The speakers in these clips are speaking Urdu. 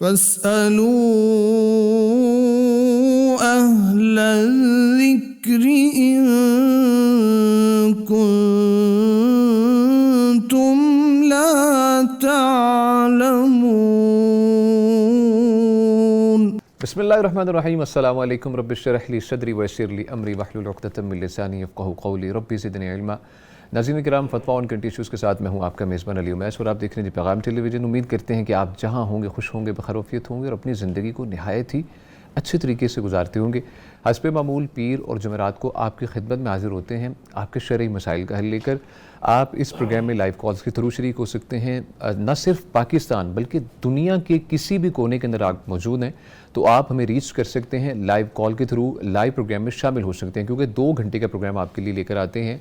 فاسألوا أهل الذكر إن كنتم لا تعلمون. بسم اللہ الرحمن الرحیم. السلام علیکم. رب اشرح لی صدری ویسر لی امری واحلل عقدۃ من لسانی یفقہوا قولی. رب زدنی علما. ناظرین کرام، فتویٰ آن کرنٹ ایشوز کے ساتھ میں ہوں آپ کا میزبان علی امیس، اور آپ دیکھ رہے ہیں پیغام ٹیلی ویژن. امید کرتے ہیں کہ آپ جہاں ہوں گے خوش ہوں گے، بخیریت ہوں گے، اور اپنی زندگی کو نہایت ہی اچھے طریقے سے گزارتے ہوں گے. حسب معمول پیر اور جمعرات کو آپ کی خدمت میں حاضر ہوتے ہیں آپ کے شرعی مسائل کا حل لے کر. آپ اس پروگرام میں لائیو کالز کے تھرو شریک ہو سکتے ہیں. نہ صرف پاکستان بلکہ دنیا کے کسی بھی کونے کے اندر آپ موجود ہیں تو آپ ہمیں ریچ کر سکتے ہیں. لائیو کال کے تھرو لائیو پروگرام میں شامل ہو سکتے ہیں، کیونکہ 2 گھنٹے کا پروگرام آپ کے لیے لے کر آتے ہیں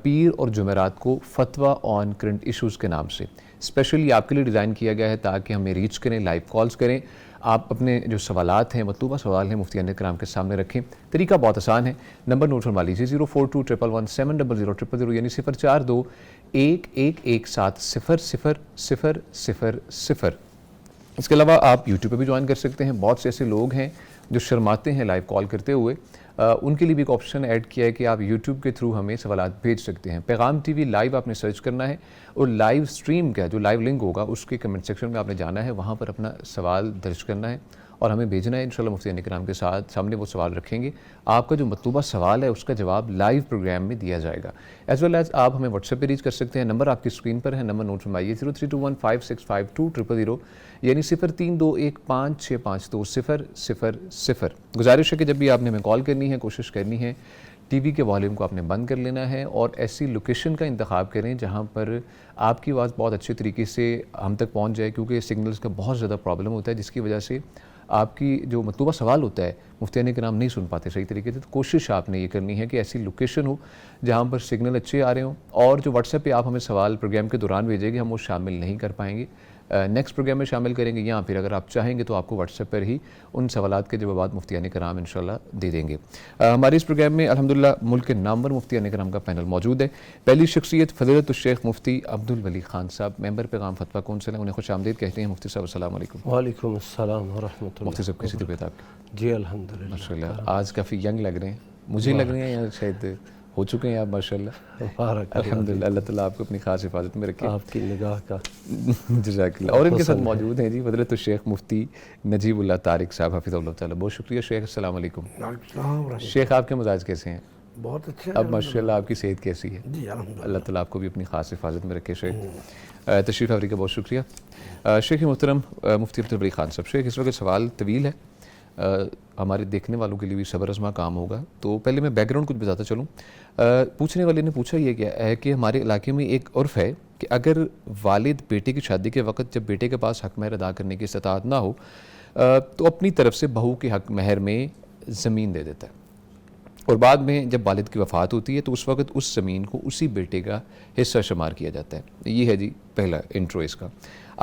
پیر اور جمعرات کو فتویٰ آن کرنٹ ایشوز کے نام سے. اسپیشلی آپ کے لیے ڈیزائن کیا گیا ہے تاکہ ہمیں ریچ کریں، لائیو کالز کریں. آپ اپنے جو سوالات ہیں، مطلوبہ سوال ہیں، مفتیان کرام کے سامنے رکھیں. طریقہ بہت آسان ہے. نمبر نوٹ فرما لیجیے 042111700000، یعنی 042117000000. اس کے علاوہ آپ یوٹیوب پہ بھی جوائن کر سکتے ہیں. بہت سے ایسے لوگ ہیں جو شرماتے ہیں لائیو کال کرتے ہوئے. ان کے لیے بھی ایک آپشن ایڈ کیا ہے کہ آپ یوٹیوب کے تھرو ہمیں سوالات بھیج سکتے ہیں. پیغام ٹی وی لائیو آپ نے سرچ کرنا ہے، اور لائیو سٹریم کا جو لائیو لنک ہوگا اس کے کمنٹ سیکشن میں آپ نے جانا ہے، وہاں پر اپنا سوال درج کرنا ہے اور ہمیں بھیجنا ہے. انشاءاللہ مفتیان کرام کے سامنے وہ سوال رکھیں گے. آپ کا جو مطلوبہ سوال ہے اس کا جواب لائیو پروگرام میں دیا جائے گا. ایز ویل ایز آپ ہمیں واٹس ایپ پہ ریچ کر سکتے ہیں. نمبر آپ کی اسکرین پر ہے. نمبر نوٹ فرمائیے 0321565200، یعنی 0321565200. گزارش ہے کہ جب بھی آپ نے ہمیں کال کرنی ہے، کوشش کرنی ہے ٹی وی کے والیوم کو آپ نے بند کر لینا ہے، اور ایسی لوکیشن کا انتخاب کریں جہاں پر آپ کی آواز بہت اچھے طریقے سے ہم تک پہنچ جائے، کیونکہ سگنلز کا بہت زیادہ پرابلم ہوتا ہے جس کی وجہ سے آپ کی جو مطلوبہ سوال ہوتا ہے مفتیان کرام نہیں سن پاتے صحیح طریقے سے. تو کوشش آپ نے یہ کرنی ہے کہ ایسی لوکیشن ہو جہاں پر سگنل اچھے آ رہے ہوں، اور جو واٹس ایپ پہ آپ ہمیں سوال پروگرام کے دوران بھیجیں گے ہم وہ شامل نہیں کر پائیں گے، نیکسٹ پروگرام میں شامل کریں گے، یا پھر اگر آپ چاہیں گے تو آپ کو واٹس ایپ پر ہی ان سوالات کے جوابات مفتیان کرام انشاءاللہ دے دیں گے. ہمارے اس پروگرام میں الحمدللہ ملک کے نامور مفتیان کرام کا پینل موجود ہے. پہلی شخصیت فضیلت الشیخ مفتی عبدالولی خان صاحب، ممبر پیغام فتویٰ کونسل ہیں. انہیں خوش آمدید کہتے ہیں. مفتی صاحب السلام علیکم. وعلیکم السلام ورحمۃ اللہ. مفتی صاحب کیسی طبیعت آپ کی؟ جی الحمدللہ ماشاءاللہ. آج کافی ینگ لگ رہے ہیں، مجھے لگ رہے ہیں یا شاید ہو چکے ہیں آپ ماشاءاللہ. الحمدللہ. اللہ تعالیٰ آپ کو اپنی خاص حفاظت میں رکھے. آپ کی نگاہ کا جزاک اللہ. اور ان کے ساتھ موجود ہیں جی فضیلت الشیخ مفتی نجیب اللہ طارق صاحب حفظہ اللہ تعالیٰ. بہت شکریہ شیخ. السلام علیکم. شیخ آپ کے مزاج کیسے ہیں؟ بہت اچھے. اب ماشاءاللہ آپ کی صحت کیسی ہے؟ جی الحمدللہ. اللہ تعالیٰ آپ کو بھی اپنی خاص حفاظت میں رکھے. شیخ تشریف آوری کا بہت شکریہ. شیخ محترم مفتی عبدالولی خان صاحب، شیخ اس وقت سوال طویل ہے، ہمارے دیکھنے والوں کے لیے بھی صبر آزما کام ہوگا. تو پہلے میں بیک گراؤنڈ کچھ بتاتا چلوں. پوچھنے والے نے پوچھا یہ کیا ہے کہ ہمارے علاقے میں ایک عرف ہے کہ اگر والد بیٹے کی شادی کے وقت جب بیٹے کے پاس حق مہر ادا کرنے کی استطاعت نہ ہو تو اپنی طرف سے بہو کے حق مہر میں زمین دے دیتا ہے، اور بعد میں جب والد کی وفات ہوتی ہے تو اس وقت اس زمین کو اسی بیٹے کا حصہ شمار کیا جاتا ہے. یہ ہے جی پہلا انٹرو اس کا.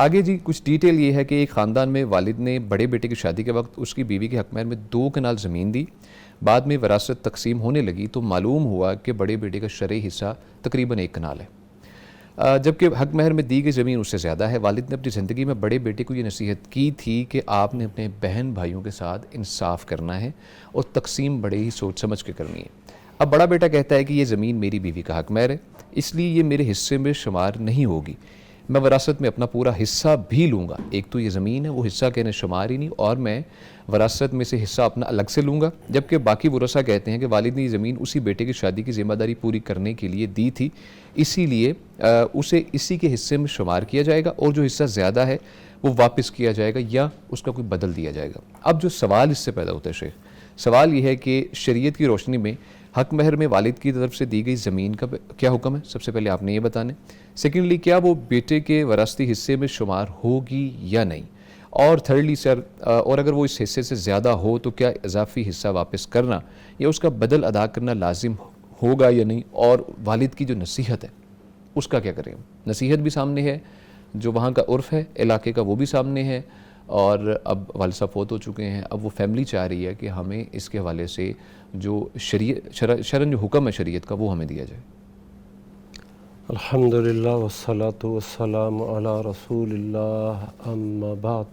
آگے جی کچھ ڈیٹیل یہ ہے کہ ایک خاندان میں والد نے بڑے بیٹے کی شادی کے وقت اس کی بیوی کے حق مہر میں 2 کنال زمین دی. بعد میں وراثت تقسیم ہونے لگی تو معلوم ہوا کہ بڑے بیٹے کا شرعی حصہ تقریباً 1 کنال ہے، جبکہ حق مہر میں دی گئی زمین اس سے زیادہ ہے. والد نے اپنی زندگی میں بڑے بیٹے کو یہ نصیحت کی تھی کہ آپ نے اپنے بہن بھائیوں کے ساتھ انصاف کرنا ہے اور تقسیم بڑے ہی سوچ سمجھ کے کرنی ہے. اب بڑا بیٹا کہتا ہے کہ یہ زمین میری بیوی کا حق مہر ہے، اس لیے یہ میرے حصے میں شمار نہیں ہوگی، میں وراثت میں اپنا پورا حصہ بھی لوں گا. ایک تو یہ زمین ہے وہ حصہ کہنے شمار ہی نہیں، اور میں وراثت میں سے حصہ اپنا الگ سے لوں گا. جبکہ باقی ورثاء کہتے ہیں کہ والد نے یہ زمین اسی بیٹے کی شادی کی ذمہ داری پوری کرنے کے لیے دی تھی، اسی لیے اسے اسی کے حصے میں شمار کیا جائے گا، اور جو حصہ زیادہ ہے وہ واپس کیا جائے گا یا اس کا کوئی بدل دیا جائے گا. اب جو سوال اس سے پیدا ہوتا ہے شیخ، سوال یہ ہے کہ شریعت کی روشنی میں حق مہر میں والد کی طرف سے دی گئی زمین کا کیا حکم ہے؟ سب سے پہلے آپ نے یہ بتانا ہے. سیکنڈلی کیا وہ بیٹے کے وراثتی حصے میں شمار ہوگی یا نہیں؟ اور تھرڈلی سر، اور اگر وہ اس حصے سے زیادہ ہو تو کیا اضافی حصہ واپس کرنا یا اس کا بدل ادا کرنا لازم ہوگا یا نہیں؟ اور والد کی جو نصیحت ہے اس کا کیا کریں؟ نصیحت بھی سامنے ہے، جو وہاں کا عرف ہے علاقے کا وہ بھی سامنے ہے، اور اب والد صاحب فوت ہو چکے ہیں. اب وہ فیملی چاہ رہی ہے کہ ہمیں اس کے حوالے سے جو شرعن جو حکم ہے شریعت کا وہ ہمیں دیا جائے. الحمدللہ والصلاة والسلام علی رسول اللہ. اما بعد،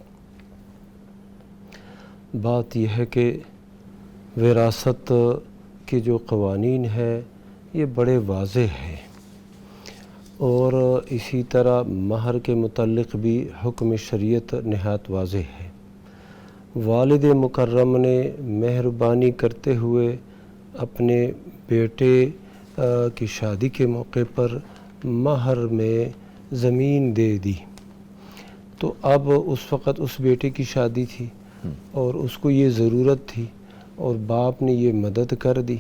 بات یہ ہے کہ وراثت کے جو قوانین ہے یہ بڑے واضح ہیں، اور اسی طرح مہر کے متعلق بھی حکم شریعت نہایت واضح ہے۔ والد مکرم نے مہربانی کرتے ہوئے اپنے بیٹے کی شادی کے موقع پر مہر میں زمین دے دی، تو اب اس وقت اس بیٹے کی شادی تھی اور اس کو یہ ضرورت تھی، اور باپ نے یہ مدد کر دی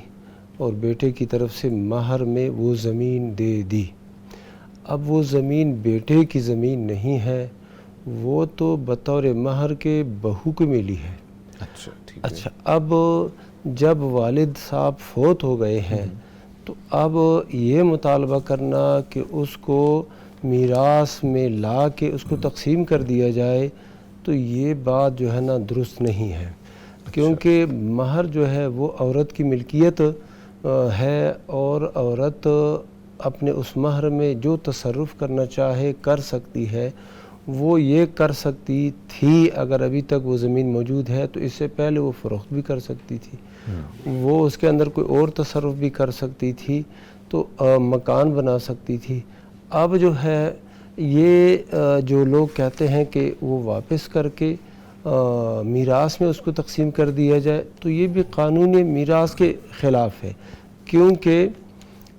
اور بیٹے کی طرف سے مہر میں وہ زمین دے دی۔ اب وہ زمین بیٹے کی زمین نہیں ہے، وہ تو بطور مہر کے بہو کو ملی ہے۔ اچھا ٹھیک ہے۔ اچھا، اب جب والد صاحب فوت ہو گئے ہیں تو اب یہ مطالبہ کرنا کہ اس کو میراث میں لا کے اس کو تقسیم کر دیا جائے، تو یہ بات جو ہے نا درست نہیں ہے، کیونکہ مہر جو ہے وہ عورت کی ملکیت ہے، اور عورت اپنے اس مہر میں جو تصرف کرنا چاہے کر سکتی ہے۔ وہ یہ کر سکتی تھی اگر ابھی تک وہ زمین موجود ہے تو اس سے پہلے وہ فروخت بھی کر سکتی تھی، وہ اس کے اندر کوئی اور تصرف بھی کر سکتی تھی، تو مکان بنا سکتی تھی۔ اب جو ہے یہ جو لوگ کہتے ہیں کہ وہ واپس کر کے میراث میں اس کو تقسیم کر دیا جائے، تو یہ بھی قانون میراث کے خلاف ہے، کیونکہ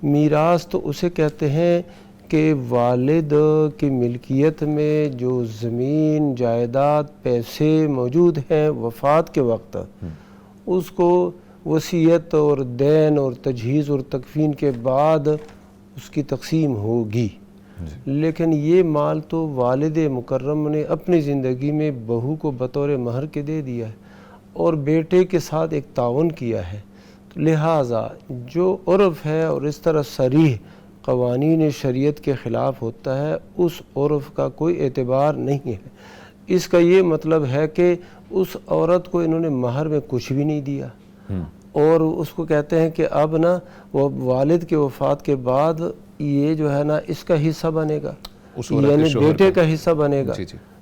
میراث تو اسے کہتے ہیں کہ والد کی ملکیت میں جو زمین جائیداد پیسے موجود ہیں وفات کے وقت، اس کو وصیت اور دین اور تجہیز اور تکفین کے بعد اس کی تقسیم ہوگی۔ لیکن یہ مال تو والد مکرم نے اپنی زندگی میں بہو کو بطور مہر کے دے دیا ہے اور بیٹے کے ساتھ ایک تعاون کیا ہے، لہٰذا جو عرف ہے اور اس طرح صریح قوانین شریعت کے خلاف ہوتا ہے، اس عرف کا کوئی اعتبار نہیں ہے۔ اس کا یہ مطلب ہے کہ اس عورت کو انہوں نے مہر میں کچھ بھی نہیں دیا، اور اس کو کہتے ہیں کہ اب نا وہ والد کے وفات کے بعد یہ جو ہے نا اس کا حصہ بنے گا، یعنی بیٹے کا حصہ بنے گا۔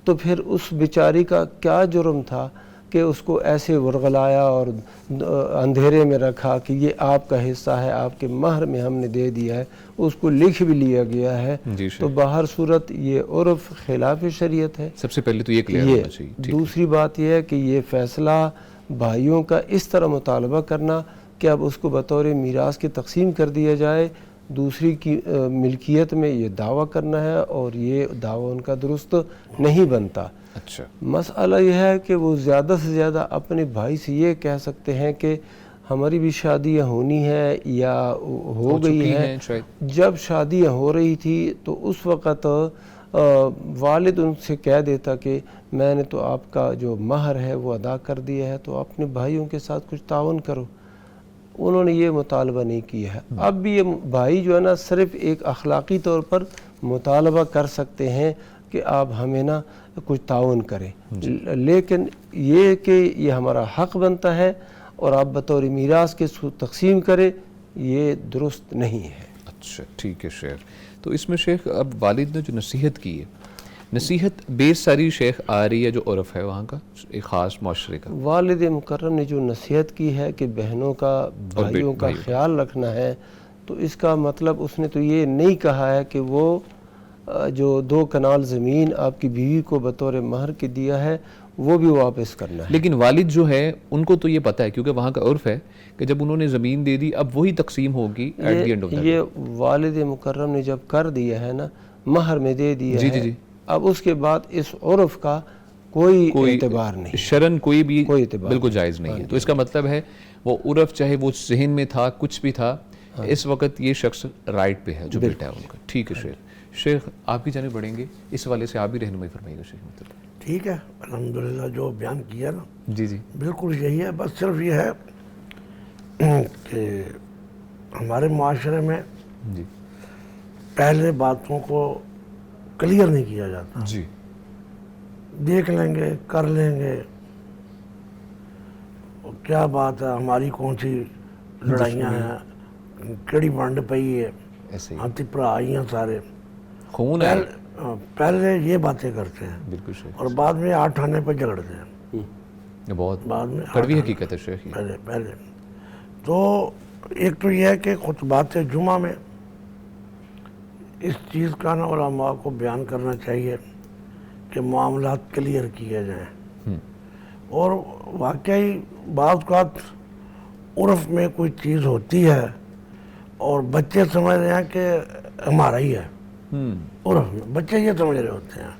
تو پھر اس بیچاری کا کیا جرم تھا کہ اس کو ایسے ورغلایا اور اندھیرے میں رکھا کہ یہ آپ کا حصہ ہے، آپ کے مہر میں ہم نے دے دیا ہے، اس کو لکھ بھی لیا گیا ہے۔ تو باہر صورت یہ عرف خلاف شریعت ہے۔ سب سے پہلے تو یہ کلیئر ہونا چاہیے۔ دوسری بات یہ ہے کہ یہ فیصلہ بھائیوں کا اس طرح مطالبہ کرنا کہ اب اس کو بطور میراث کی تقسیم کر دیا جائے، دوسری کی ملکیت میں یہ دعویٰ کرنا ہے، اور یہ دعویٰ ان کا درست نہیں بنتا۔ اچھا، مسئلہ یہ ہے کہ وہ زیادہ سے زیادہ اپنے بھائی سے یہ کہہ سکتے ہیں کہ ہماری بھی شادیاں ہونی ہے یا ہو گئی ہیں۔ جب شادیاں ہو رہی تھی تو اس وقت والد ان سے کہہ دیتا کہ میں نے تو آپ کا جو مہر ہے وہ ادا کر دیا ہے، تو اپنے بھائیوں کے ساتھ کچھ تعاون کرو۔ انہوں نے یہ مطالبہ نہیں کیا ہے۔ اب بھی یہ بھائی جو ہے نا صرف ایک اخلاقی طور پر مطالبہ کر سکتے ہیں کہ آپ ہمیں نا کچھ تعاون کریں، لیکن یہ کہ یہ ہمارا حق بنتا ہے اور آپ بطور میراث کے تقسیم کریں، یہ درست نہیں ہے۔ اچھا ٹھیک ہے شیخ۔ تو اس میں شیخ اب والد نے جو نصیحت کی ہے، نصیحت بے ساری شیخ آ رہی ہے جو عرف ہے وہاں کا ایک خاص معاشرے کا، والد مکرم نے جو نصیحت کی ہے کہ بہنوں کا بھائیوں کا خیال رکھنا ہے، تو اس کا مطلب اس نے تو یہ نہیں کہا ہے کہ وہ جو 2 کنال زمین آپ کی بیوی کو بطور مہر کے دیا ہے وہ بھی واپس کرنا ہے۔ لیکن والد جو ہے ان کو تو یہ پتہ ہے، کیونکہ وہاں کا عرف ہے کہ جب انہوں نے زمین دے دی اب وہی تقسیم ہوگی at the end of the day. یہ والد مکرم نے جب کر دیا ہے نا، مہر میں دے دیا ہے، اب اس کے بعد اس عرف کا کوئی اعتبار نہیں، شرعن کوئی بھی اعتبار بالکل جائز نہیں ہے۔ تو اس کا مطلب ہے وہ عرف چاہے وہ ذہن میں تھا کچھ بھی تھا، اس وقت یہ شخص رائٹ پہ ہے جو بیٹا ہے ان کا۔ ٹھیک ہے شیخ، شیخ آپ کی جانب بڑھیں گے، اس والے سے آپ بھی رہنمائی فرمائیے گا شیخ مطلب۔ ٹھیک ہے، الحمدللہ جو بیان کیا نا جی جی بالکل یہی ہے، بس صرف یہ ہے کہ ہمارے معاشرے میں جی پہلے باتوں کو کلیئر نہیں کیا جاتا، جی دیکھ لیں گے کر لیں گے، کیا بات ہے، ہماری کون سی لڑائیاں ہیں، کیڑی ونڈ پئی ہے، ایسے ہی ہم تے بھرا ہی ہیں سارے، خون ہے، پہلے یہ باتیں کرتے ہیں بالکل شیخ، اور بعد میں 8 آنے پہ جھگڑتے ہیں۔ یہ بہت بعد میں کڑوی حقیقت ہے شیخ یہ۔ پہلے تو ایک تو یہ ہے کہ خطبات جمعہ میں اس چیز کا نا علماء کو بیان کرنا چاہیے کہ معاملات کلیئر کیے جائیں، اور واقعی بعض اوقات عرف میں کوئی چیز ہوتی ہے اور بچے سمجھ رہے ہیں کہ ہمارا ہی ہے، عرف میں بچے یہ سمجھ رہے ہوتے ہیں۔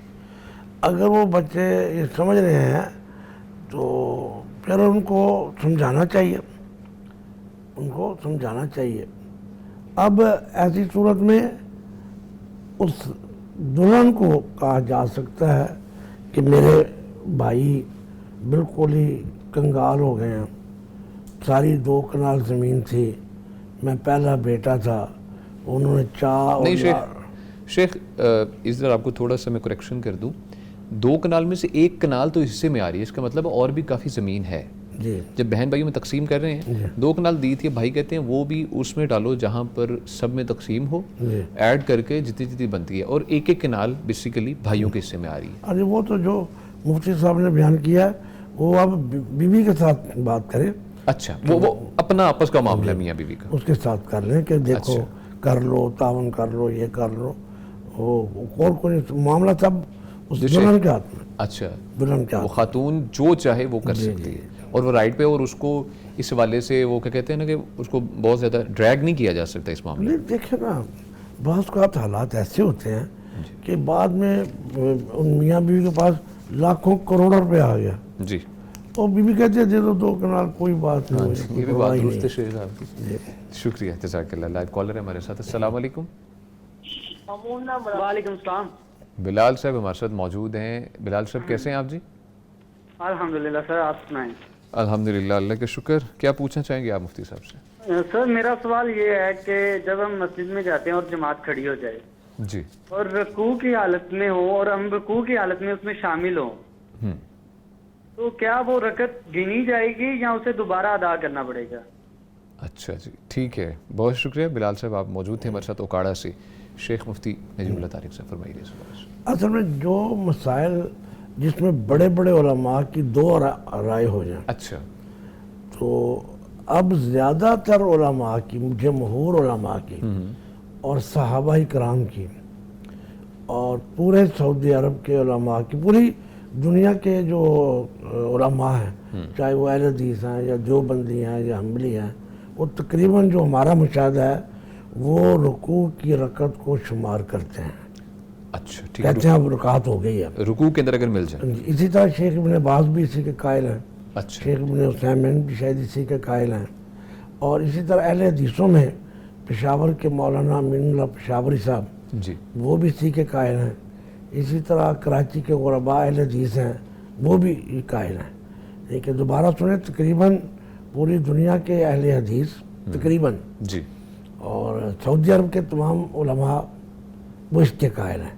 اگر وہ بچے یہ سمجھ رہے ہیں تو پھر ان کو سمجھانا چاہیے، ان کو سمجھانا چاہیے۔ اب ایسی صورت میں اس دلہن کو کہا جا سکتا ہے کہ میرے بھائی بالکل ہی کنگال ہو گئے ہیں، ساری 2 کنال زمین تھی، میں پہلا بیٹا تھا، انہوں نے نہیں شیخ اس طرح آپ کو تھوڑا سا میں کریکشن کر دوں، 2 کنال میں سے 1 کنال تو حصے میں آ رہی ہے، اس کا مطلب اور بھی کافی زمین ہے۔ جی جب بہن بھائیوں میں تقسیم کر رہے ہیں 2 کنال دی تھی، بھائی کہتے ہیں وہ بھی اس میں ڈالو جہاں پر سب میں تقسیم ہو، ایڈ کر کے جتنی جتنی بنتی ہے، اور 1 کنال بیسیکلی بھائیوں کے حصے میں آ رہی ہے۔ ارے وہ تو جو مفتی صاحب نے بیان کیا ہے وہ اب بیوی کے ساتھ بات کریں، اچھا وہ اپنا آپس کا معاملہ ہے میاں بیوی کا، اس کے ساتھ کر لیں کہ دیکھو کر لو، تعاون کر لو، یہ کر لو، اور کوئی معاملہ سب اس دلہن کے ہاتھ میں، اچھا دلہن کے وہ ہاتھ خاتون جو چاہے وہ کر سکتی ہے، اور وہ رائٹ پہ، اور اس کو اس حوالے سے وہ کیا کہتے ہیں نا کہ اس کو بہت زیادہ ڈریگ نہیں کیا جا سکتا اس معاملے میں۔ میں۔ دیکھیں نا بعض اوقات حالات ایسے ہوتے ہیں کہ بعد میں ان میاں بیوی کے پاس لاکھوں کروڑوں روپے آ گیا، جی اور بیوی کہتے ہیں دے دو 2 کنال، کوئی بات نہیں، یہ بھی بات درست ہے شیخ صاحب کی، شکریہ، جزاک اللہ۔ لائیو کالر ہے ہمارے ساتھ، السلام علیکم۔ وعلیکم السلام۔ بلال صاحب ہمارے ساتھ موجود ہیں۔ بلال صاحب کیسے ہیں آپ جی؟ الحمدللہ سر، آپ سنائیں۔ الحمدللہ، اللہ کا شکر۔ کیا پوچھنا چاہیں گے آپ مفتی صاحب سے؟ سر میرا سوال یہ ہے کہ جب ہم مسجد میں جاتے ہیں اور جماعت کھڑی ہو جائے جی، اور رکوع کی حالت میں ہو اور ہم رکوع کی حالت میں اس میں شامل ہوں، تو کیا وہ رکعت گنی جائے گی یا اسے دوبارہ ادا کرنا پڑے گا؟ اچھا جی، ٹھیک ہے، بہت شکریہ بلال صاحب، آپ موجود تھے ہمارے ساتھ اوکاڑا سے۔ شیخ مفتی نجیب اللہ طارق صاحب فرمائیے اس بارے میں۔ اصل میں جو مسائل جس میں بڑے بڑے علماء کی 2 رائے ہو جائیں، اچھا، تو اب زیادہ تر علماء کی، جمہور علماء کی اور صحابہ کرام کی اور پورے سعودی عرب کے علماء کی، پوری دنیا کے جو علماء ہیں، چاہے وہ اہل حدیث ہیں یا دیوبندی ہیں یا حنبلی ہیں، وہ تقریباً جو ہمارا مشاہدہ ہے وہ رکوع کی رکعت کو شمار کرتے ہیں، اچھا ٹھیک ہے، کہتے ہیں اب رکعت ہو گئی ہے۔ رکوع کے اندر اگر مل جائے۔ اسی طرح شیخ ابن باز بھی اسی کے قائل ہیں، اچھا، شیخ ابن عثیمین بھی شاید اسی کے قائل ہیں، اور اسی طرح اہل حدیثوں میں پشاور کے مولانا امین اللہ پشاوری صاحب جی، وہ بھی اسی کے قائل ہیں، اسی طرح کراچی کے غرباء اہل حدیث ہیں وہ بھی یہ قائل ہیں۔ لیکن دوبارہ سنیں، تقریباً پوری دنیا کے اہل حدیث تقریباً جی، اور سعودی عرب کے تمام علماء وہ اس کے قائل ہیں،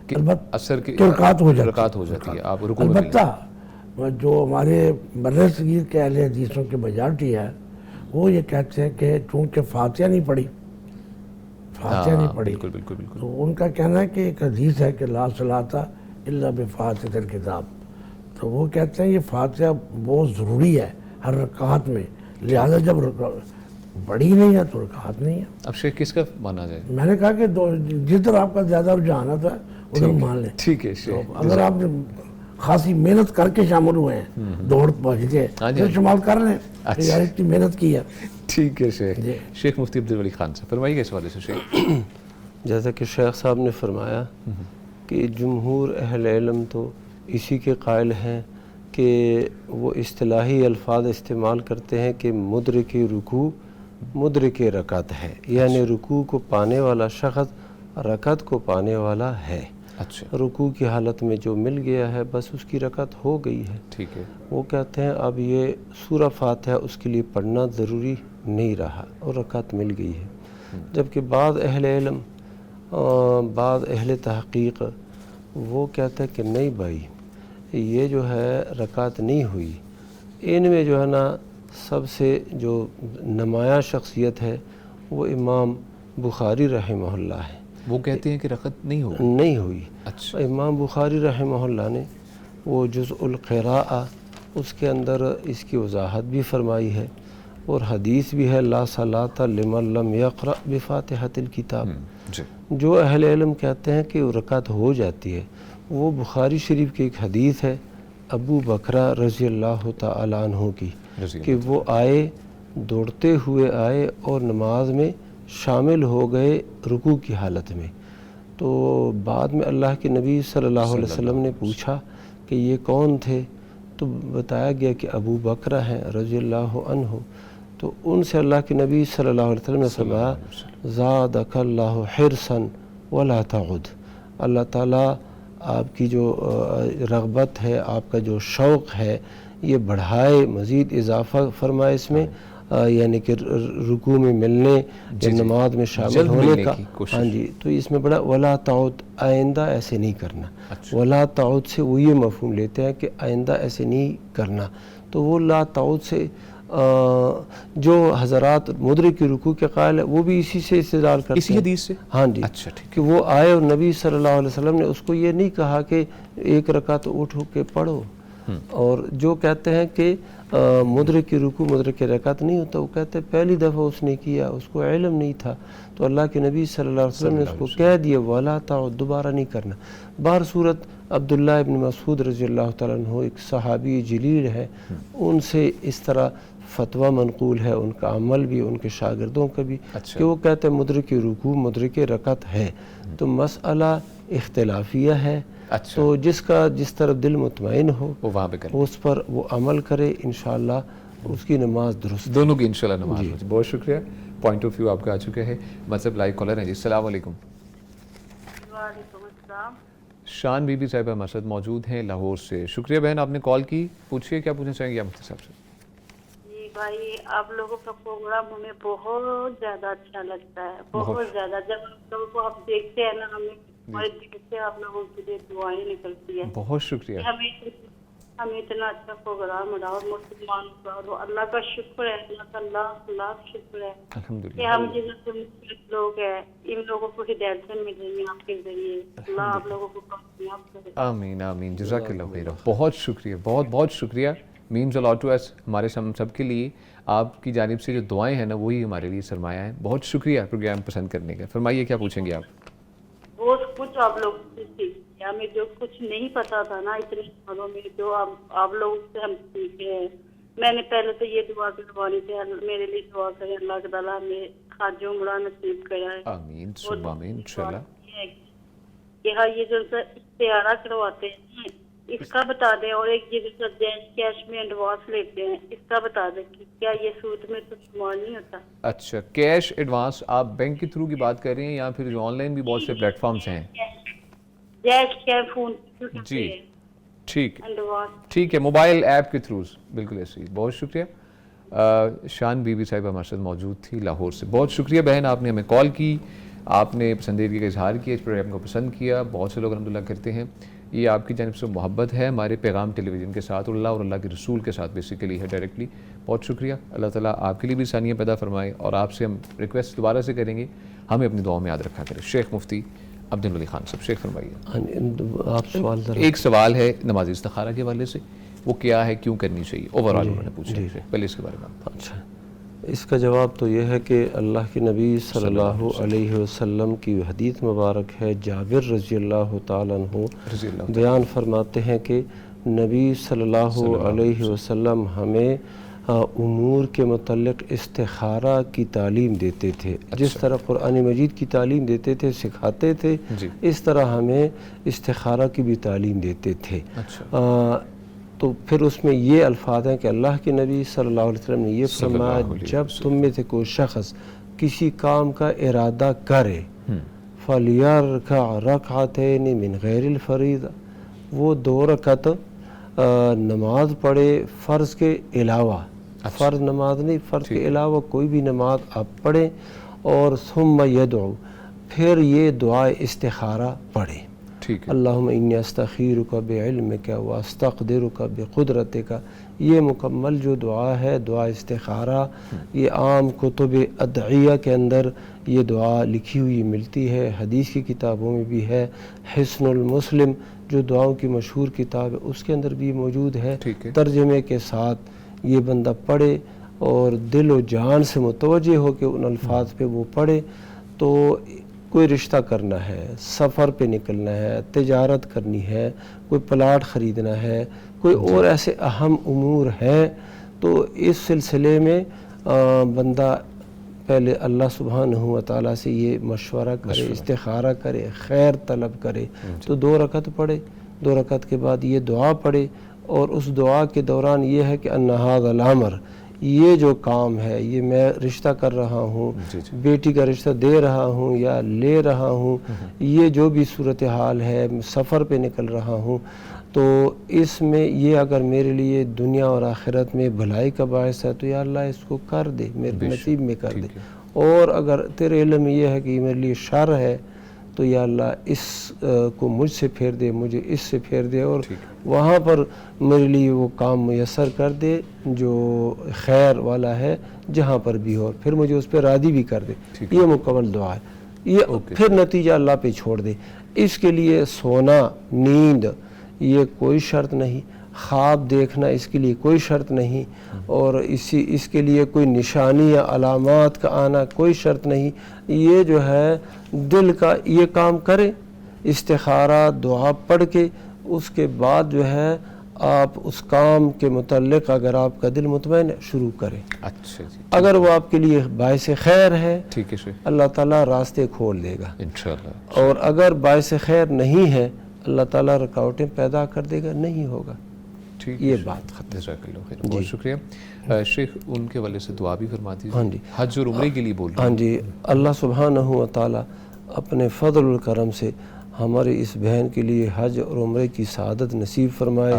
کہ البتہ اثر کی رکعت ہو جاتی رکعت ہو جاتی ہے، آپ رکوع میں البتہ جو ہمارے بر صغیر کے اہل حدیثوں کی میجارٹی ہے وہ یہ کہتے ہیں کہ چونکہ فاتحہ نہیں پڑھی، فاتحہ نہیں پڑھی، بالکل بالکل بالکل، تو ان کا کہنا ہے کہ ایک حدیث ہے کہ لا صلاۃ الا بفاتحۃ الکتاب، تو وہ کہتے ہیں یہ فاتحہ بہت ضروری ہے ہر رکعت میں، لہذا جب پڑھی نہیں ہے تو رکعت نہیں ہے۔ اب شیخ کس کا مانا جائے؟ میں نے کہا کہ جدھر آپ کا زیادہ رجحان تھا ادھر مان لیں۔ ٹھیک ہے شیخ، اگر آپ خاصی محنت کر کے شامل ہوئے ہیں، دوڑ پہنچ کے، پھر شمال کر لیں کہ یار اتنی محنت کی ہے۔ ٹھیک ہے شیخ۔ شیخ مفتی عبدالولی خان صاحب فرمائیے اس حوالے سے شیخ۔ جیسا کہ شیخ صاحب نے فرمایا کہ جمہور اہل علم تو اسی کے قائل ہیں کہ وہ اصطلاحی الفاظ استعمال کرتے ہیں کہ مدرک رکوع مدرک رکعت ہے، یعنی رکوع کو پانے والا شخص رکعت کو پانے والا ہے۔ اچھا، رکوع کی حالت میں جو مل گیا ہے بس اس کی رکعت ہو گئی ہے۔ ٹھیک ہے، وہ کہتے ہیں اب یہ سورہ فاتحہ اس کے لیے پڑھنا ضروری نہیں رہا اور رکعت مل گئی ہے۔ جبکہ بعض اہل علم بعض اہل تحقیق وہ کہتے ہیں کہ نہیں بھائی یہ جو ہے رکعت نہیں ہوئی۔ ان میں جو ہے نا سب سے جو نمایاں شخصیت ہے وہ امام بخاری رحمہ اللہ ہے، وہ کہتے ہیں کہ رکعت نہیں ہوگی، نہیں ہوئی۔ اچھا، امام بخاری رحمہ اللہ نے وہ جزء القراءہ اس کے اندر اس کی وضاحت بھی فرمائی ہے، اور حدیث بھی ہے لا صلاۃ لمن لم یقرأ بفاتحۃ الکتاب۔ جی جو اہل علم کہتے ہیں کہ رکعت ہو جاتی ہے، وہ بخاری شریف کی ایک حدیث ہے ابو بکرہ رضی اللہ تعالی عنہ کی، کہ وہ آئے، دوڑتے ہوئے آئے اور نماز میں شامل ہو گئے رکوع کی حالت میں۔ تو بعد میں اللہ کے نبی صلی اللہ علیہ وسلم نے پوچھا کہ یہ کون تھے؟ تو بتایا گیا کہ ابو بکرہ ہیں رضی اللہ عنہ۔ تو ان سے اللہ کے نبی صلی اللہ علیہ وسلم نے فرمایا زادک اللہ حرصا ولا تعد، اللہ تعالیٰ آپ کی جو رغبت ہے، آپ کا جو شوق ہے، یہ بڑھائے، مزید اضافہ فرمائے اس میں، یعنی کہ رکوع میں ملنے یا نماز میں شامل ہونے کا۔ ہاں جی، تو اس میں بڑا ولا تعد، آئندہ ایسے نہیں کرنا۔ ولا تعد سے وہ یہ مفہوم لیتے ہیں کہ آئندہ ایسے نہیں کرنا۔ تو وہ لا تعد سے جو حضرات مدرک کی رکوع کے قائل ہے وہ بھی اسی سے استدلال کرتے ہیں، اسی حدیث سے؟ ہاں جی، اچھا ٹھیک، کہ وہ آئے اور نبی صلی اللہ علیہ وسلم نے اس کو یہ نہیں کہا کہ ایک رکعت اٹھ کے پڑھو۔ اور جو کہتے ہیں کہ مدرک کی رکوع مدرک کی رکعت نہیں ہوتا، وہ کہتے ہیں پہلی دفعہ اس نے کیا، اس کو علم نہیں تھا، تو اللہ کے نبی صلی اللہ علیہ وسلم نے اس کو کہہ دیا ولا تعد، دوبارہ نہیں کرنا۔ بہر صورت عبداللہ ابن مسعود رضی اللہ تعالیٰ عنہ ایک صحابی جلیل ہے، ان سے اس طرح فتویٰ منقول ہے، ان کا عمل بھی، ان کے شاگردوں کا بھی، کہ وہ کہتے ہیں مدرک رکوع مدرک رکعت ہے۔ تو مسئلہ اختلافیہ ہے، تو جس کا جس طرف دل مطمئن ہو وہ وہاں پہ کرے، اس پر وہ عمل کرے، انشاءاللہ اس کی نماز درست، دونوں کی انشاءاللہ نماز ہو۔ بہت شکریہ، پوائنٹ آف ویو آپ کا آ چکے ہیں۔ مطلب لائیو کالر ہیں جی، السلام علیکم۔ وعلیکم السلام۔ شان بی بی صاحبہ ہمارے ساتھ موجود ہیں لاہور سے۔ شکریہ بہن، آپ نے کال کی، پوچھئے کیا پوچھنا چاہیں گے آپ مفتی صاحب سے؟ جی بھائی، آپ لوگوں کا پروگرام ہمیں بہت زیادہ اچھا لگتا ہے، بہت زیادہ۔ جب ہم لوگوں کو آپ دیکھتے ہیں نا، ہمیں ہمارے دل سے آپ لوگوں کے لیے دعائیں نکلتی ہیں۔ بہت شکریہ۔ ہمیں اتنا اچھا پروگرام ملا، اور مسلمان کا اور اللہ کا شکر ہے، اللہ کا لاکھ لاکھ شکر ہے کہ ہم جیسے مختلف لوگ ہیں، ان لوگوں کو ہدایت سے مل رہی ہیں آپ کے ذریعے۔ اللہ آپ لوگوں کو کامیاب کرے۔ آمین آمین، جزاک اللہ خیر۔ بہت شکریہ، بہت بہت شکریہ۔ مینز اے لاٹ ٹو اس، ہمارے سب کے لیے آپ کی جانب سے جو دعائیں ہیں نا وہی ہمارے لیے سرمایہ ہیں۔ بہت شکریہ پروگرام پسند کرنے کا۔ فرمائیے کیا پوچھیں گے آپ؟ بہت کچھ آپ لوگ سے سیکھے، ہمیں جو کچھ نہیں پتا تھا نا اتنے سالوں میں، جو آپ لوگوں سے ہم سیکھے ہیں۔ میں نے پہلے تو یہ دعا کروانی تھی، میرے لیے دعا کریں، اللہ تعالیٰ ہمیں حج عمرہ نصیب کرائے۔ آمین ثم آمین انشاءاللہ۔ کہ ہاں یہ جو استعارہ کرواتے ہیں اس کا بتا دیں، اور ایک یہ جو کیش میں ایڈوانس لیتے ہیں اس کا بتا دیں کہ کیا یہ سود میں تو شمار نہیں ہوتا؟ اچھا، کیش ایڈوانس آپ بینک کے تھرو کی بات کر رہے ہیں یا پھر جو آن لائن بھی بہت سے پلیٹ فارمز ہیں؟ فون جی ٹھیک ہے، موبائل ایپ کے تھرو، بالکل ایسے ہی۔ بہت شکریہ۔ شان بی بی صاحبہ ہمارے ساتھ موجود تھی لاہور سے۔ بہت شکریہ بہن، آپ نے ہمیں کال کی، آپ نے پسندیدگی کا اظہار کیا، اس پروگرام کو پسند کیا۔ بہت سے لوگ الحمدللہ کرتے ہیں، یہ آپ کی جانب سے محبت ہے ہمارے پیغام ٹیلی ویژن کے ساتھ، اللہ اور اللہ کے رسول کے ساتھ بیسیکلی ہے ڈائریکٹلی۔ بہت شکریہ، اللہ تعالیٰ آپ کے لیے بھی آسانیاں پیدا فرمائے، اور آپ سے ہم ریکویسٹ دوبارہ سے کریں گے ہمیں اپنی دعاؤں میں یاد رکھا کرے۔ شیخ مفتی عبد الولی خان صاحب، شیخ فرمائیے۔ آپ سوال ایک سوال ہے نماز استخارہ کے حوالے سے، وہ کیا ہے، کیوں کرنی چاہیے، اوورآل انہوں نے پوچھا، پہلے اس کے بارے میں۔ اچھا، اس کا جواب تو یہ ہے کہ اللہ کے نبی صلی اللہ علیہ وسلم کی حدیث مبارک ہے، جابر رضی اللہ تعالیٰ عنہ بیان فرماتے ہیں کہ نبی صلی اللہ علیہ وسلم ہمیں امور کے متعلق استخارہ کی تعلیم دیتے تھے، جس طرح قرآن مجید کی تعلیم دیتے تھے، سکھاتے تھے، اس طرح ہمیں استخارہ کی بھی تعلیم دیتے تھے۔ تو پھر اس میں یہ الفاظ ہیں کہ اللہ کے نبی صلی اللہ علیہ وسلم نے یہ فرمایا، جب تم میں سے کوئی شخص کسی کام کا ارادہ کرے فَلْيَرْكَعْ رَكْعَتَيْنِ مِنْ غَيْرِ الْفَرِيضَةِ، وہ 2 رکعت نماز پڑھے فرض کے علاوہ، فرض نماز نہیں، فرض کے علاوہ کوئی بھی نماز آپ پڑھیں، اور ثُمَّ يَدْعُ، پھر یہ دعا استخارہ پڑھیں، اللہم انی استخیرک بعلمک واستقدرک بقدرتک۔ یہ مکمل جو دعا ہے، دعا استخارہ، یہ عام کتب ادعیہ کے اندر یہ دعا لکھی ہوئی ملتی ہے، حدیث کی کتابوں میں بھی ہے۔ حسن المسلم جو دعاؤں کی مشہور کتاب ہے اس کے اندر بھی موجود ہے، ٹھیک ہے۔ ترجمے کے ساتھ یہ بندہ پڑھے اور دل و جان سے متوجہ ہو کے ان الفاظ پہ وہ پڑھے. تو کوئی رشتہ کرنا ہے، سفر پہ نکلنا ہے، تجارت کرنی ہے، کوئی پلاٹ خریدنا ہے، کوئی اور ایسے اہم امور ہیں، تو اس سلسلے میں بندہ پہلے اللہ سبحانہ و تعالیٰ سے یہ مشورہ کرے، استخارہ کرے، خیر طلب کرے. تو 2 رکعت پڑھے، 2 رکعت کے بعد یہ دعا پڑھے، اور اس دعا کے دوران یہ ہے کہ ان ھذا الامر، یہ جو کام ہے، یہ میں رشتہ کر رہا ہوں، بیٹی کا رشتہ دے رہا ہوں یا لے رہا ہوں، یہ جو بھی صورتحال ہے، سفر پہ نکل رہا ہوں، تو اس میں یہ اگر میرے لیے دنیا اور آخرت میں بھلائی کا باعث ہے تو یا اللہ اس کو کر دے، میرے نصیب میں کر دے. اور اگر تیرے علم میں یہ ہے کہ یہ میرے لیے شر ہے تو یا اللہ اس کو مجھ سے پھیر دے، مجھے اس سے پھیر دے، اور وہاں پر میرے لیے وہ کام میسر کر دے جو خیر والا ہے جہاں پر بھی ہو، پھر مجھے اس پہ راضی بھی کر دے. یہ مکمل دعا ہے. یہ پھر نتیجہ اللہ پہ چھوڑ دے. اس کے لیے سونا، نیند یہ کوئی شرط نہیں، خواب دیکھنا اس کے لیے کوئی شرط نہیں، اور اس کے لیے کوئی نشانی یا علامات کا آنا کوئی شرط نہیں. یہ جو ہے دل کا یہ کام کرے، استخارہ دعا پڑھ کے، اس کے بعد جو ہے آپ اس کام کے متعلق اگر آپ کا دل مطمئن ہے شروع کریں. اچھا جی. اگر وہ آپ کے لیے باعث خیر ہے ٹھیک ہے شیخ، اللہ تعالیٰ راستے کھول دے گا، انشاءاللہ. اور اگر باعث خیر نہیں ہے اللہ تعالیٰ رکاوٹیں پیدا کر دے گا، نہیں ہوگا. یہ بات ختم. جزاک اللہ خیر، بہت شکریہ. شیخ ان کے والے سے دعا بھی فرما دیجیے. ہاں جی. حج اور عمرے کے لیے بول رہے ہاں ہیں. جی. اللہ سبحانہ و تعالیٰ اپنے فضل و کرم سے ہمارے اس بہن کے لیے حج اور عمرے کی سعادت نصیب فرمائے،